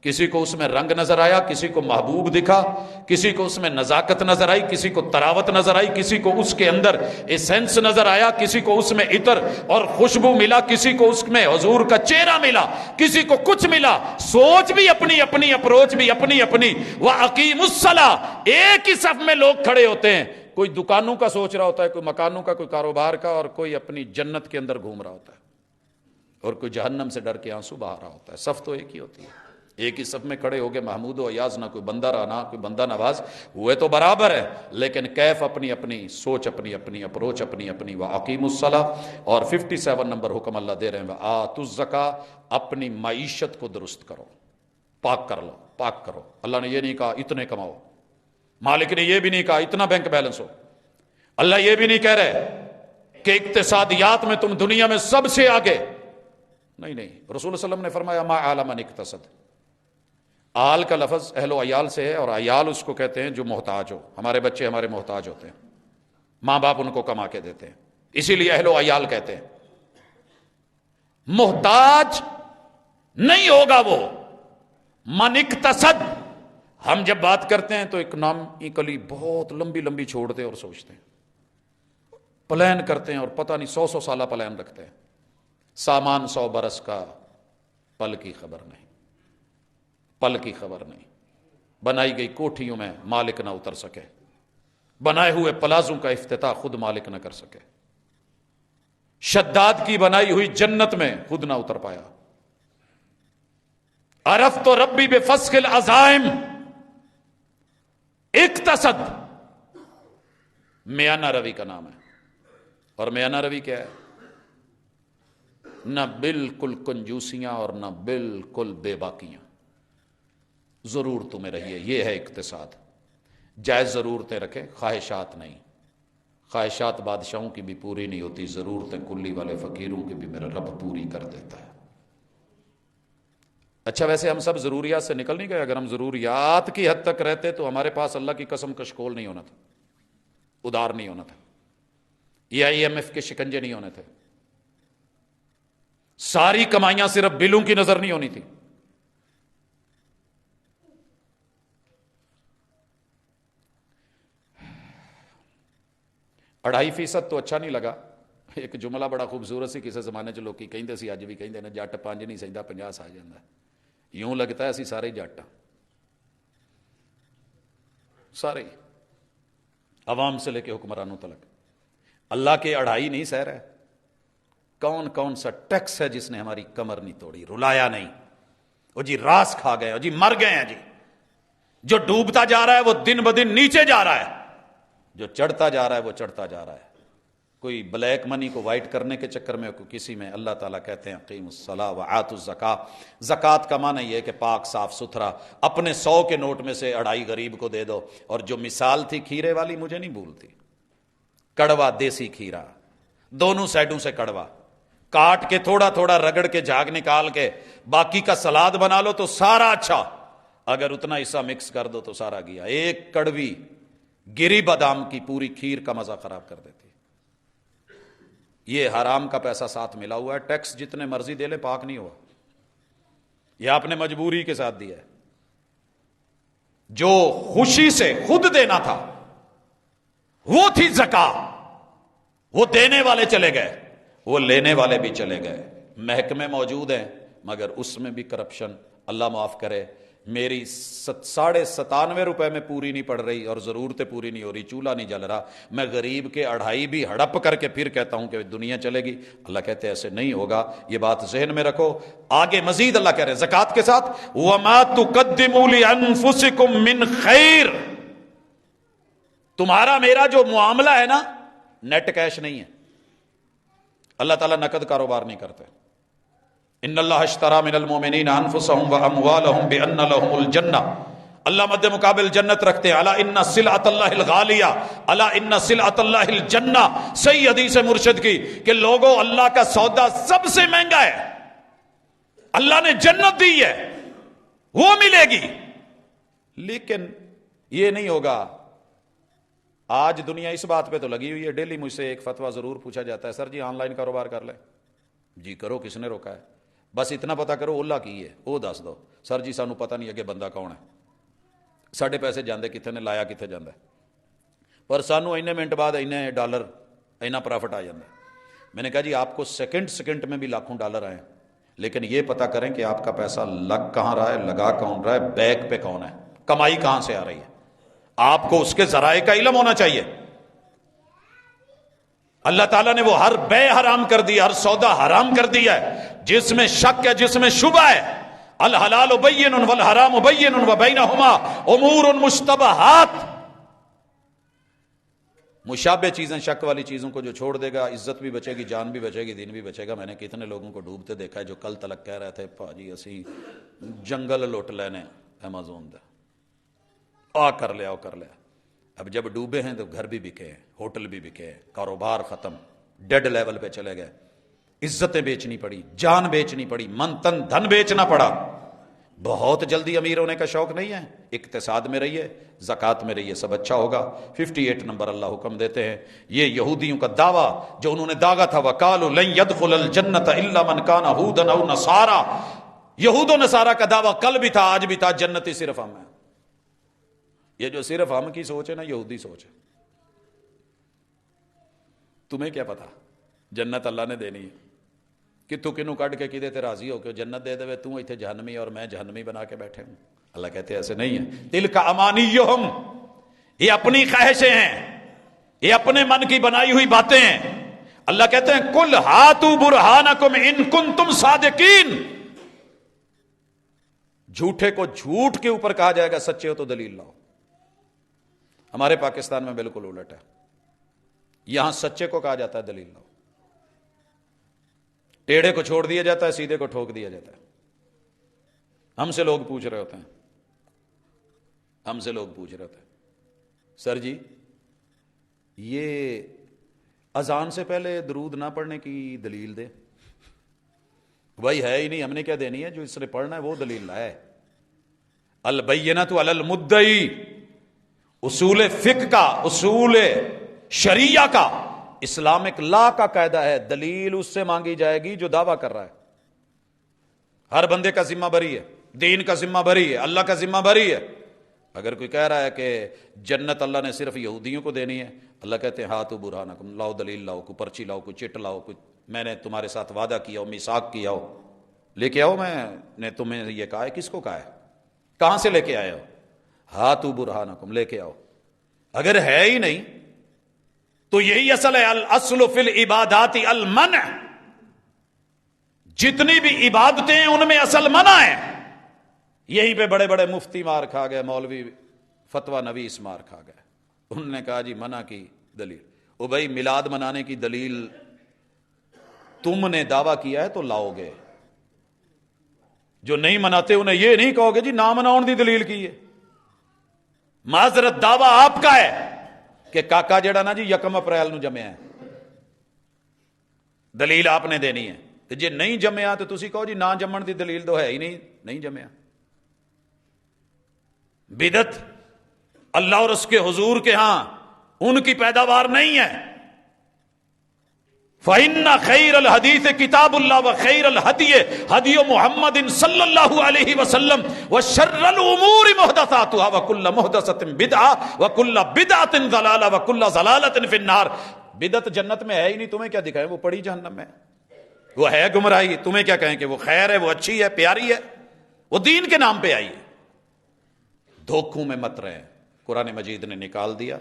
کسی کو اس میں رنگ نظر آیا، کسی کو محبوب دکھا، کسی کو اس میں نزاکت نظر آئی، کسی کو تراوت نظر آئی، کسی کو اس کے اندر ایسنس نظر آیا، کسی کو اس میں عطر اور خوشبو ملا، کسی کو اس میں حضور کا چہرہ ملا، کسی کو کچھ ملا. سوچ بھی اپنی اپنی، اپروچ بھی اپنی اپنی. وَأَقِيمُوا الصَّلَاةَ. ایک ہی صف میں لوگ کھڑے ہوتے ہیں. کوئی دکانوں کا سوچ رہا ہوتا ہے، کوئی مکانوں کا، کوئی کاروبار کا، اور کوئی اپنی جنت کے اندر گھوم رہا ہوتا ہے، اور کوئی جہنم سے ڈر کے آنسو بہا رہا ہوتا ہے. صف تو ایک ہی ہوتی ہے. ایک ہی صف میں کھڑے ہو گئے محمود و ایاز، نہ کوئی بندہ رہا نہ کوئی بندہ نواز، ہوئے تو برابر ہے، لیکن کیف اپنی اپنی، سوچ اپنی اپنی، اپروچ اپنی اپنی. وَأَقِيمُوا الصَّلَاةَ. اور 57 نمبر حکم اللہ دے رہے ہیں، وَآتُوا الزَّكَاةَ. اپنی معیشت کو درست کرو، پاک کر لو، پاک کرو. اللہ نے یہ نہیں کہا اتنے کماؤ، مالک نے یہ بھی نہیں کہا اتنا بینک بیلنس ہو. اللہ یہ بھی نہیں کہہ رہے کہ اقتصادیات میں تم دنیا میں سب سے آگے. نہیں، رسول صلی اللہ علیہ وسلم نے فرمایا ما اعلی من اقتصد. آل کا لفظ اہل و عیال سے ہے، اور عیال اس کو کہتے ہیں جو محتاج ہو. ہمارے بچے ہمارے محتاج ہوتے ہیں، ماں باپ ان کو کما کے دیتے ہیں، اسی لیے اہل و عیال کہتے ہیں. محتاج نہیں ہوگا وہ من اقتصد. ہم جب بات کرتے ہیں تو ایک نام کی کلی بہت لمبی لمبی چھوڑتے اور سوچتے ہیں، پلان کرتے ہیں، اور پتہ نہیں 100 سالہ پلان رکھتے ہیں. سامان 100 برس کا، پل کی خبر نہیں، پل کی خبر نہیں. بنائی گئی کوٹھیوں میں مالک نہ اتر سکے، بنائے ہوئے پلازوں کا افتتاح خود مالک نہ کر سکے. شداد کی بنائی ہوئی جنت میں خود نہ اتر پایا. عرفت ربی بفسخ العزائم اقتصد میانہ روی کا نام ہے. اور میانہ روی کیا ہے؟ نہ بالکل کنجوسیاں اور نہ بالکل بے باکیاں، ضرورتوں میں رہیے. یہ ہے اقتصاد. جائز ضرورتیں رکھیں، خواہشات نہیں. خواہشات بادشاہوں کی بھی پوری نہیں ہوتی، ضرورتیں کلی والے فقیروں کی بھی میرا رب پوری کر دیتا ہے. اچھا ویسے ہم سب ضروریات سے نکل نہیں گئے. اگر ہم ضروریات کی حد تک رہتے تو ہمارے پاس اللہ کی قسم کشکول نہیں ہونا تھا، ادار نہیں ہونا تھا، یا IMF کے شکنجے نہیں ہونے تھے، ساری کمائیاں صرف بلوں کی نظر نہیں ہونی تھی. 2.5% تو اچھا نہیں لگا. ایک جملہ بڑا خوبصورت سی کسی زمانے چ لوگ کہتے سی، اج بھی کہتے ہیں جٹ 5 نہیں سہدا 50 سا جاتا ہے. یوں لگتا ہے اسی سارے جٹ ہاں، سارے عوام سے لے کے حکمرانوں تلک. اللہ کے 2.5 نہیں سہ رہا. کون کون سا ٹیکس ہے جس نے ہماری کمر نہیں توڑی، رلایا نہیں؟ وہ جی راس کھا گئے، جی مر گئے ہیں. جی جو ڈوبتا جا رہا ہے وہ دن بدن نیچے جا رہا ہے، جو چڑھتا جا رہا ہے وہ چڑھتا جا رہا ہے. کوئی بلیک منی کو وائٹ کرنے کے چکر میں کسی میں اللہ تعالیٰ کہتے ہیں اقیموا الصلاۃ وآتوا الزکاۃ. زکوٰۃ کا معنی یہ ہے کہ پاک صاف ستھرا اپنے 100 کے نوٹ میں سے 2.5 غریب کو دے دو. اور جو مثال تھی کھیرے والی مجھے نہیں بھولتی، کڑوا دیسی کھیرا، دونوں سائڈوں سے کڑوا، کاٹ کے تھوڑا تھوڑا رگڑ کے جھاگ نکال کے باقی کا سلاد بنا لو تو سارا اچھا، اگر اتنا حصہ مکس کر دو تو سارا گیا. ایک کڑوی گری بادام کی پوری کھیر کا مزہ خراب کر دیتی. یہ حرام کا پیسہ ساتھ ملا ہوا ہے. ٹیکس جتنے مرضی دے لے پاک نہیں ہوا، یہ آپ نے مجبوری کے ساتھ دیا ہے. جو خوشی سے خود دینا تھا وہ تھی زکوٰۃ، وہ دینے والے چلے گئے، وہ لینے والے بھی چلے گئے. محکمے موجود ہیں مگر اس میں بھی کرپشن. اللہ معاف کرے، میری 97.5 روپے میں پوری نہیں پڑ رہی اور ضرورتیں پوری نہیں ہو رہی، چولہا نہیں جل رہا، میں غریب کے 2.5 بھی ہڑپ کر کے پھر کہتا ہوں کہ دنیا چلے گی. اللہ کہتے ہیں ایسے نہیں ہوگا. یہ بات ذہن میں رکھو. آگے مزید اللہ کہہ رہے ہیں زکوٰۃ کے ساتھ وَمَا تُقَدِّمُوا لِأَنفُسِكُم مِّن خَيْرٍ. تمہارا میرا جو معاملہ ہے نا، نیٹ کیش نہیں ہے. اللہ تعالیٰ نقد کاروبار نہیں کرتے. ان اللہ اشترى من المؤمنین انفسهم واموالهم بان لهم الجنہ. اللہ مد مقابل جنت رکھتے ہیں. الا ان سلعۃ اللہ الغالیہ، الا ان سلعۃ اللہ الجنہ. صحیح حدیث مرشد کی کہ لوگوں اللہ کا سودا سب سے مہنگا ہے. اللہ نے جنت دی ہے، وہ ملے گی، لیکن یہ نہیں ہوگا. آج دنیا اس بات پہ تو لگی ہوئی ہے. ڈیلی مجھ سے ایک فتویٰ ضرور پوچھا جاتا ہے، سر جی آن لائن کاروبار کر لیں. جی کرو، کس نے روکا ہے؟ بس اتنا پتا کرو اللہ کی ہے، وہ دس دو. سر جی سانو پتہ نہیں ہے کہ بندہ کون ہے، ساڈے پیسے جاندے کتنے نے لایا کتنے جاندے، پر سانو اینے منٹ بعد اینے ڈالر اینا پرافٹ آ جاندے. میں نے کہا جی آپ کو سیکنڈ میں بھی لاکھوں ڈالر آئے، لیکن یہ پتا کریں کہ آپ کا پیسہ لگ کہاں رہا ہے، لگا کون رہا ہے، بیک پہ کون ہے، کمائی کہاں سے آ رہی ہے. آپ کو اس کے ذرائع کا علم ہونا چاہیے. اللہ تعالیٰ نے وہ ہر بے حرام کر دیا، ہر سودا حرام کر دیا ہے جس میں شک ہے، جس میں شبہ ہے. الحلال بین والحرام بین وبینہما امور مشتبہات. مشابہ چیزیں، شک والی چیزوں کو جو چھوڑ دے گا، عزت بھی بچے گی، جان بھی بچے گی، دین بھی بچے گا. میں نے کتنے لوگوں کو ڈوبتے دیکھا ہے جو کل تلک کہہ رہے تھے پاجی اسی جنگل لوٹ لینے ایمیزون دے، آ کر لیا، کر لیا. اب جب ڈوبے ہیں تو گھر بھی بکے ہیں، ہوٹل بھی بکے ہیں، کاروبار ختم، ڈیڈ لیول پہ چلے گئے. عزتیں بیچنی پڑی، جان بیچنی پڑی، من تن دھن بیچنا پڑا. بہت جلدی امیر ہونے کا شوق نہیں ہے، اقتصاد میں رہیے، زکوٰۃ میں رہیے، سب اچھا ہوگا۔ 58 نمبر اللہ حکم دیتے ہیں، یہ یہودیوں کا دعویٰ جو انہوں نے داغا تھا، وَقَالُوا لَن يَدْخُلَ الْجَنَّةَ إِلَّا مَنْ كَانَ هُودًا أَوْ نَصَارَىٰ، یہود و نصارہ کا دعویٰ کل بھی تھا، آج بھی تھا، جنتی صرف ہم ہیں۔ یہ جو صرف ہم کی سوچ ہے نا، یہودی سوچ ہے۔ تمہیں کیا پتا جنت اللہ نے دینی ہے، کہ تو کنوں کٹ کے کدے تے راضی ہو کہ جنت دے دے، تو ایتھے جہنمی اور میں جہنمی بنا کے بیٹھے ہوں۔ اللہ کہتے ہیں ایسے نہیں ہے، تلک امانیہم، یہ اپنی خواہشیں ہیں، یہ اپنے من کی بنائی ہوئی باتیں ہیں۔ اللہ کہتے ہیں قل ہاتوا برہانکم ان کنتم صادقین، جھوٹے کو جھوٹ کے اوپر کہا جائے گا، سچے ہو تو دلیل لاؤ۔ ہمارے پاکستان میں بالکل الٹ ہے، یہاں سچے کو کہا جاتا ہے دلیل لاؤ، ٹیڑھے کو چھوڑ دیا جاتا ہے، سیدھے کو ٹھوک دیا جاتا ہے۔ ہم سے لوگ پوچھ رہے ہوتے ہیں، سر جی یہ اذان سے پہلے درود نہ پڑھنے کی دلیل دے۔ وہی ہے ہی نہیں، ہم نے کیا دینی ہے؟ جو اس نے پڑھنا ہے وہ دلیل لائے۔ البینۃ علی المدعی، اصول فقہ کا، اصول شریعہ کا، اسلامک لا کا قاعدہ ہے، دلیل اس سے مانگی جائے گی جو دعویٰ کر رہا ہے۔ ہر بندے کا ذمہ بری ہے، دین کا ذمہ بری ہے، اللہ کا ذمہ بری ہے۔ اگر کوئی کہہ رہا ہے کہ جنت اللہ نے صرف یہودیوں کو دینی ہے، اللہ کہتے ہیں ہاتوا برہانکم، لاؤ دلیل لاؤ، کوئی پرچی لاؤ، کوئی چٹ لاؤ، کوئی میں نے تمہارے ساتھ وعدہ کیا ہو، میثاق کیا ہو، لے کے آؤ، میں نے تمہیں یہ کہا ہے۔ کس کو کہا ہے؟ کہاں سے لے کے آئے ہو؟ ہاتوا برہانکم، لے کے آؤ۔ اگر ہے ہی نہیں تو یہی اصل ہے، الاصل فی العبادات المنع، جتنی بھی عبادتیں ہیں ان میں اصل منع ہے۔ یہیں پہ بڑے بڑے مفتی مار کھا گئے، مولوی فتویٰ نویس مار کھا گئے، انہوں نے کہا جی منع کی دلیل۔ او بھائی میلاد منانے کی دلیل تم نے دعویٰ کیا ہے تو لاؤ گے، جو نہیں مناتے انہیں یہ نہیں کہو گے جی نہ مناؤن دی دلیل کی ہے۔ معذرت دعویٰ آپ کا ہے کہ کاکا جڑا نا جی 1 اپریل نو جمیا ہے، دلیل آپ نے دینی ہے۔ تو جی نہیں جمیا تو تسی کہو جی نہ جمن دی دلیل تو ہے ہی نہیں جمیا۔ بدعت اللہ اور اس کے حضور کے ہاں ان کی پیداوار نہیں ہے۔ فَإِنَّ خَيْرَ الْحَدِيثِ كِتَابُ اللَّهِ وَخَيْرَ الْهَدْيِ هَدْيُ مُحَمَّدٍ صلی اللہ علیہ وسلم وَشَرَّ الْأُمُورِ مُحْدَثَاتُهَا وَكُلُّ مُحْدَثَةٍ بِدْعَةٌ وَكُلُّ بِدْعَةٍ ضَلَالَةٌ وَكُلُّ ضَلَالَةٍ فِي النَّارِ۔ بدعت جنت میں ہے ہی نہیں، تمہیں کیا دکھائیں؟ وہ پڑی جہنم میں، وہ ہے گمراہی، تمہیں کیا کہیں کہ وہ خیر ہے، وہ اچھی ہے، پیاری ہے، وہ دین کے نام پہ آئی ہے۔ دھوکوں میں مت رہیں، قرآن مجید نے نکال دیا،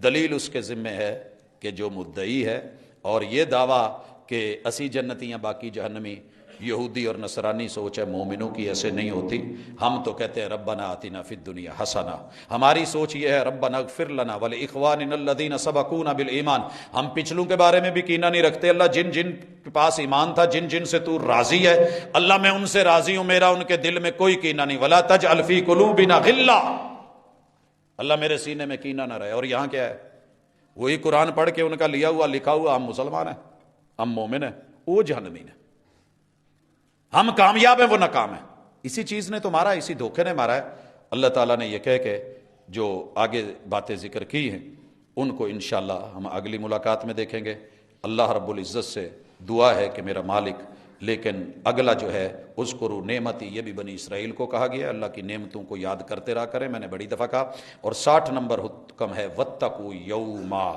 دلیل اس کے ذمہ ہے کہ جو مدعی ہے۔ اور یہ دعویٰ کہ اسی جنتیاں باقی جہنمی، یہودی اور نصرانی سوچ ہے، مومنوں کی ایسے نہیں ہوتی۔ ہم تو کہتے ہیں ربنا آتنا فی الدنیا حسنہ، ہماری سوچ یہ ہے ربنا اغفر لنا ولاخواننا الذین سبقونا بالایمان، ہم پچھلوں کے بارے میں بھی کینہ نہیں رکھتے، اللہ جن جن کے پاس ایمان تھا، جن جن سے تو راضی ہے، اللہ میں ان سے راضی ہوں، میرا ان کے دل میں کوئی کینہ نہیں۔ ولا تجعل فی قلوبنا غلا، اللہ میرے سینے میں کینہ نہ رہے۔ اور یہاں کیا ہے؟ وہی قرآن پڑھ کے ان کا لیا ہوا لکھا ہوا، ہم مسلمان ہیں، ہم مومن ہیں، وہ جہنمین ہیں، ہم کامیاب ہیں، وہ ناکام ہیں۔ اسی چیز نے تو مارا، اسی دھوکے نے مارا ہے۔ اللہ تعالیٰ نے یہ کہہ کے جو آگے باتیں ذکر کی ہیں ان کو انشاءاللہ ہم اگلی ملاقات میں دیکھیں گے۔ اللہ رب العزت سے دعا ہے کہ میرا مالک، لیکن اگلا جو ہے اذکروا نعمتی، یہ بھی بنی اسرائیل کو کہا گیا ہے، اللہ کی نعمتوں کو یاد کرتے رہا کریں، میں نے بڑی دفعہ کہا۔ اور 60 نمبر حکم ہے واتقوا یوما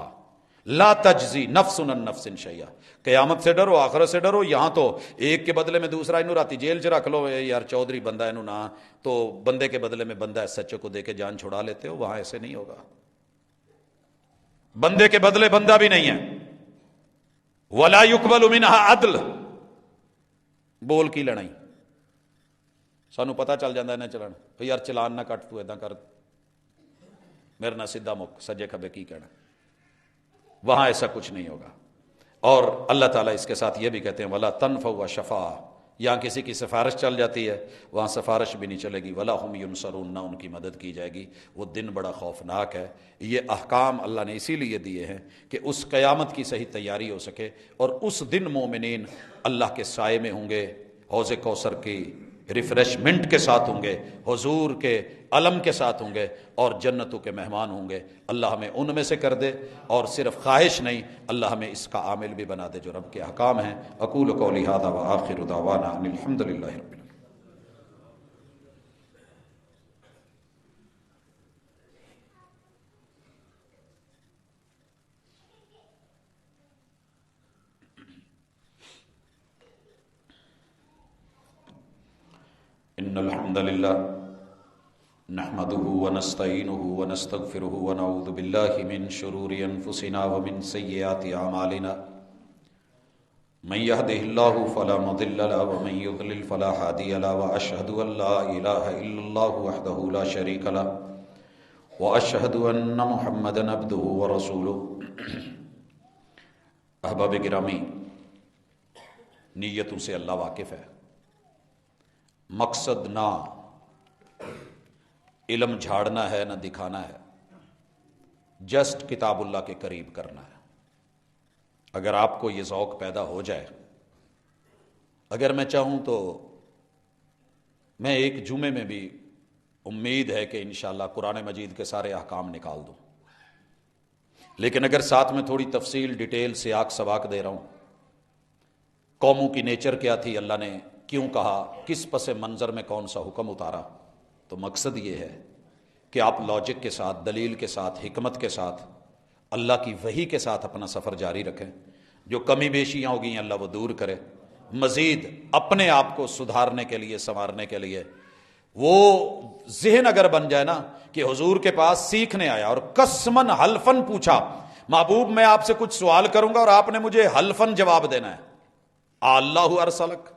لا تجزی نفس عن نفس شیئا، قیامت سے ڈرو، آخرت سے ڈرو۔ یہاں تو ایک کے بدلے میں دوسرا، انہوں راتی جیل چ رکھ لو، یار چودھری بندہ انہوں نہ، تو بندے کے بدلے میں بندہ سچے کو دے کے جان چھڑا لیتے ہو، وہاں ایسے نہیں ہوگا، بندے کے بدلے بندہ بھی نہیں ہے۔ ولا یقبل منها عدل، بول کی لڑائی، سانو پتہ چل جاتا ہے نہ چلان، یار چلان نہ کٹ، تو ایدا کر، میرے نہ سیدھا مک، سجے کھبے کی کہنا، وہاں ایسا کچھ نہیں ہوگا۔ اور اللہ تعالیٰ اس کے ساتھ یہ بھی کہتے ہیں ولا تنفع شفاع، یہاں کسی کی سفارش چل جاتی ہے، وہاں سفارش بھی نہیں چلے گی، ولا هم ینصرون، نہ ان کی مدد کی جائے گی۔ وہ دن بڑا خوفناک ہے۔ یہ احکام اللہ نے اسی لیے دیے ہیں کہ اس قیامت کی صحیح تیاری ہو سکے، اور اس دن مومنین اللہ کے سائے میں ہوں گے، حوض کوثر کی ریفریشمنٹ کے ساتھ ہوں گے، حضور کے علم کے ساتھ ہوں گے اور جنتوں کے مہمان ہوں گے۔ اللہ ہمیں ان میں سے کر دے، اور صرف خواہش نہیں، اللہ ہمیں اس کا عامل بھی بنا دے جو رب کے احکام ہیں۔ اقول قولی ھذا وآخر دعوانا ان الحمد للہ رب العالمین۔ ان الحمد للہ نحمده ونستعینه ونستغفره ونعوذ باللہ من شرور انفسنا ومن سیئات اعمالنا من يهده الله فلا مضل له ومن يضلل فلا هادي له واشهد ان لا اله الا الله وحده لا شريك له واشهد ان محمدا عبده ورسوله۔ احباب گرامی، نیتوں سے اللہ واقف ہے۔ مقصد نہ علم جھاڑنا ہے نہ دکھانا ہے، جسٹ کتاب اللہ کے قریب کرنا ہے۔ اگر آپ کو یہ ذوق پیدا ہو جائے، اگر میں چاہوں تو میں ایک جمعے میں بھی امید ہے کہ انشاءاللہ قرآن مجید کے سارے احکام نکال دوں، لیکن اگر ساتھ میں تھوڑی تفصیل، ڈیٹیل، سیاق سباق دے رہا ہوں، قوموں کی نیچر کیا تھی، اللہ نے کیوں کہا، کس پس منظر میں کون سا حکم اتارا، تو مقصد یہ ہے کہ آپ لاجک کے ساتھ، دلیل کے ساتھ، حکمت کے ساتھ، اللہ کی وحی کے ساتھ اپنا سفر جاری رکھیں۔ جو کمی بیشیاں ہو گئی ہیں اللہ وہ دور کرے، مزید اپنے آپ کو سدھارنے کے لیے، سنوارنے کے لیے وہ ذہن اگر بن جائے نا کہ حضور کے پاس سیکھنے آیا اور قسمن حلفن پوچھا، محبوب میں آپ سے کچھ سوال کروں گا اور آپ نے مجھے حلفن جواب دینا ہے، اللہ ارسلک،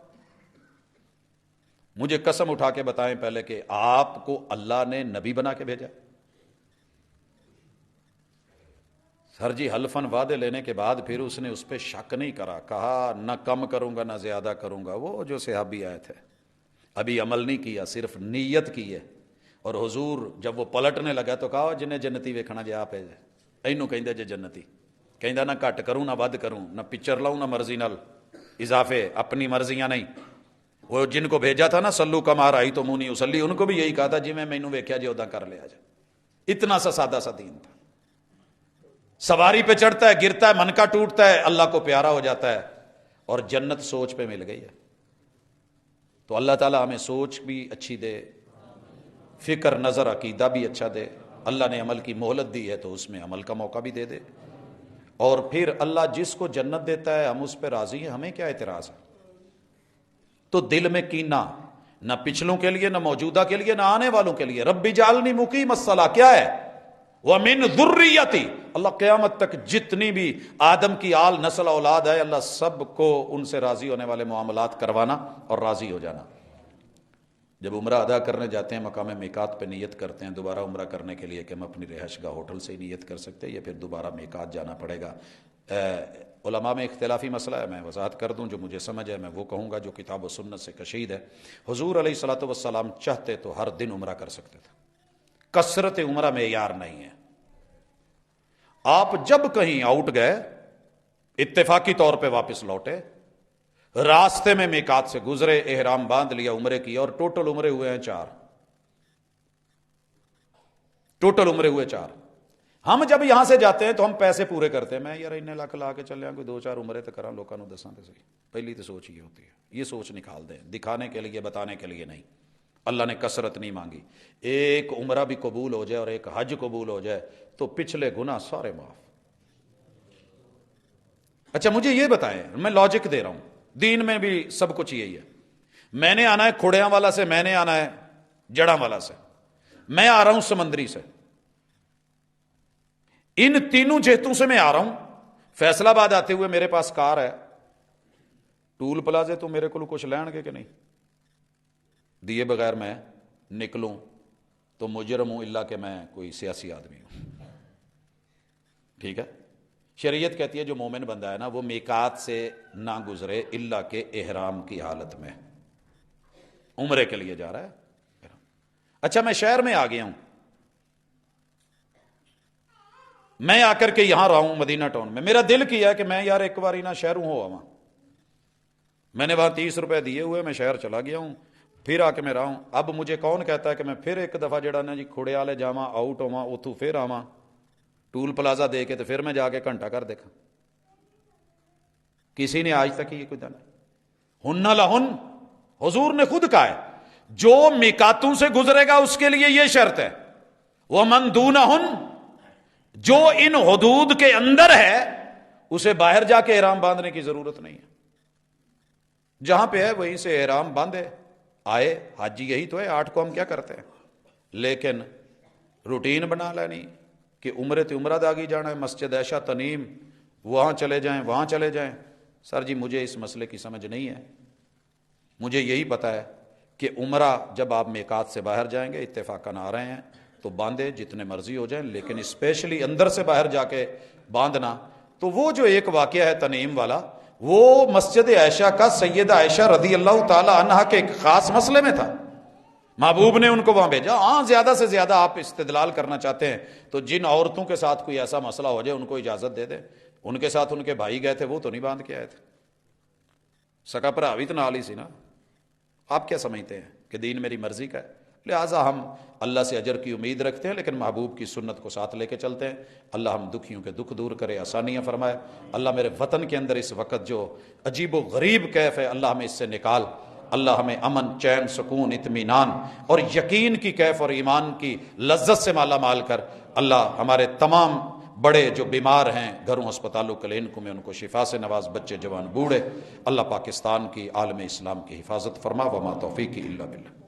مجھے قسم اٹھا کے بتائیں پہلے کہ آپ کو اللہ نے نبی بنا کے بھیجا؟ سر جی حلفن وعدے لینے کے بعد پھر اس نے اس پہ شک نہیں کرا، کہا نہ کم کروں گا نہ زیادہ کروں گا۔ وہ جو صحابی آئے تھے ابھی عمل نہیں کیا، صرف نیت کی ہے، اور حضور جب وہ پلٹنے لگا تو کہا جنہیں جنتی ویکھنا جے آپ اینو کہندے جے جنتی، کہندا نہ گھٹ کروں نہ ود کروں، نہ پچر لاؤں نہ مرضی نال اضافے، اپنی مرضیاں نہیں۔ وہ جن کو بھیجا تھا نا سلو کما رائی تو مونی اسلی، ان کو بھی یہی کہا تھا جی میں مینوں ویکھیا جی ادا کر لیا جائے۔ اتنا سا سادہ سا دین تھا۔ سواری پہ چڑھتا ہے، گرتا ہے، من کا ٹوٹتا ہے، اللہ کو پیارا ہو جاتا ہے، اور جنت سوچ پہ مل گئی ہے۔ تو اللہ تعالیٰ ہمیں سوچ بھی اچھی دے، فکر، نظر، عقیدہ بھی اچھا دے۔ اللہ نے عمل کی مہلت دی ہے تو اس میں عمل کا موقع بھی دے دے، اور پھر اللہ جس کو جنت دیتا ہے ہم اس پہ راضی ہیں، ہمیں کیا اعتراض ہے؟ تو دل میں کینہ نہ پچھلوں کے لیے، نہ موجودہ کے لیے، نہ آنے والوں کے لیے۔ رب اجعلنی مقیم الصلاۃ کیا ہے؟ وَمِن ذُرِّيَّتِي، اللہ قیامت تک جتنی بھی آدم کی آل نسل اولاد ہے، اللہ سب کو ان سے راضی ہونے والے معاملات کروانا اور راضی ہو جانا۔ جب عمرہ ادا کرنے جاتے ہیں مقام میقات پہ نیت کرتے ہیں دوبارہ عمرہ کرنے کے لیے کہ ہم اپنی رہائش گاہ ہوٹل سے ہی نیت کر سکتے ہیں یا پھر دوبارہ میقات جانا پڑے گا۔ علماء میں اختلافی مسئلہ ہے، میں وضاحت کر دوں، جو مجھے سمجھ ہے میں وہ کہوں گا جو کتاب و سنت سے کشید ہے۔ حضور علیہ الصلوۃ والسلام چاہتے تو ہر دن عمرہ کر سکتے تھے، کثرت عمرہ معیار نہیں ہے۔ آپ جب کہیں آؤٹ گئے، اتفاقی طور پہ واپس لوٹے، راستے میں میقات سے گزرے، احرام باندھ لیا، عمرے کیا، اور ٹوٹل عمرے ہوئے ہیں 4۔ ٹوٹل عمرے ہوئے 4۔ ہم جب یہاں سے جاتے ہیں تو ہم پیسے پورے کرتے ہیں، میں یار اتنے لاکھ لا کے چلے کوئی 2-4 عمرے تو کراں، لوگوں کو دساں تو صحیح۔ پہلی تو سوچ یہ ہوتی ہے، یہ سوچ نکال دیں، دکھانے کے لیے، بتانے کے لیے نہیں۔ اللہ نے کثرت نہیں مانگی۔ ایک عمرہ بھی قبول ہو جائے اور ایک حج قبول ہو جائے تو پچھلے گناہ سارے معاف۔ اچھا مجھے یہ بتائیں، میں لاجک دے رہا ہوں، دین میں بھی سب کچھ یہی ہے۔ میں نے آنا ہے کھوڑیاں والا سے، میں نے آنا ہے جڑاں والا سے، میں آ رہا ہوں سمندری سے، ان تینوں جہتوں سے میں آ رہا ہوں۔ فیصل آباد آتے ہوئے میرے پاس کار ہے، ٹول پلازے تو میرے کو کچھ لین گے کہ نہیں؟ دیے بغیر میں نکلوں تو مجرم ہوں، اللہ کہ میں کوئی سیاسی آدمی ہوں۔ ٹھیک ہے، شریعت کہتی ہے جو مومن بندہ ہے نا وہ میقات سے نہ گزرے اللہ کے احرام کی حالت میں، عمرے کے لیے جا رہا ہے۔ اچھا میں شہر میں آ گیا ہوں، میں آ کر کے یہاں رہا ہوں مدینہ ٹاؤن میں، میرا دل کیا کہ میں یار ایک بار نہ شہروں ہو آواں، میں نے وہاں 30 روپے دیے ہوئے، میں شہر چلا گیا ہوں، پھر آ کے میں رہا ہوں. اب مجھے کون کہتا ہے کہ میں پھر ایک دفعہ جڑا نا جی کھوڑے والے جاواں آؤٹ ہواں اتوں پھر آواں ٹول پلازا دے کے تو پھر میں جا کے گھنٹہ کر دیکھا. کسی نے آج تک یہ کوئی دن ہن لہن حضور نے خود کہا ہے جو میقاتوں سے گزرے گا اس کے لیے یہ شرط ہے. ومن دونہن جو ان حدود کے اندر ہے اسے باہر جا کے احرام باندھنے کی ضرورت نہیں ہے. جہاں پہ ہے وہیں سے احرام باندھے آئے. حاجی یہی تو ہے. 8 کو ہم کیا کرتے ہیں لیکن روٹین بنا لینی کہ عمرے تے عمرہ داگی جانا ہے مسجد عائشہ تنیم وہاں چلے جائیں وہاں چلے جائیں. سر جی مجھے اس مسئلے کی سمجھ نہیں ہے. مجھے یہی پتا ہے کہ عمرہ جب آپ میقات سے باہر جائیں گے اتفاقاً آ رہے ہیں تو باندھے جتنے مرضی ہو جائیں لیکن اسپیشلی اندر سے باہر جا کے باندھنا. تو وہ جو ایک واقعہ ہے تنیم والا وہ مسجد عائشہ کا سیدہ عائشہ رضی اللہ تعالی عنہا کے ایک خاص مسئلے میں تھا. محبوب نے ان کو وہاں بھیجا. ہاں زیادہ سے زیادہ آپ استدلال کرنا چاہتے ہیں تو جن عورتوں کے ساتھ کوئی ایسا مسئلہ ہو جائے ان کو اجازت دے دیں. ان کے ساتھ ان کے بھائی گئے تھے وہ تو نہیں باندھ کے آئے تھے. سکا پر آوی تو نال ہی سی نا. آپ کیا سمجھتے ہیں کہ دین میری مرضی کا ہے؟ لہٰذا ہم اللہ سے اجر کی امید رکھتے ہیں لیکن محبوب کی سنت کو ساتھ لے کے چلتے ہیں. اللہ ہم دکھیوں کے دکھ دور کرے آسانیاں فرمائے. اللہ میرے وطن کے اندر اس وقت جو عجیب و غریب کیف ہے اللہ ہمیں اس سے نکال. اللہ ہمیں امن چین سکون اطمینان اور یقین کی کیف اور ایمان کی لذت سے مالا مال کر. اللہ ہمارے تمام بڑے جو بیمار ہیں گھروں ہسپتالوں کلینکوں میں ان کو شفا سے نواز. بچے جوان بوڑھے اللہ پاکستان کی عالم اسلام کی حفاظت فرما. وما توفیقی الا باللہ.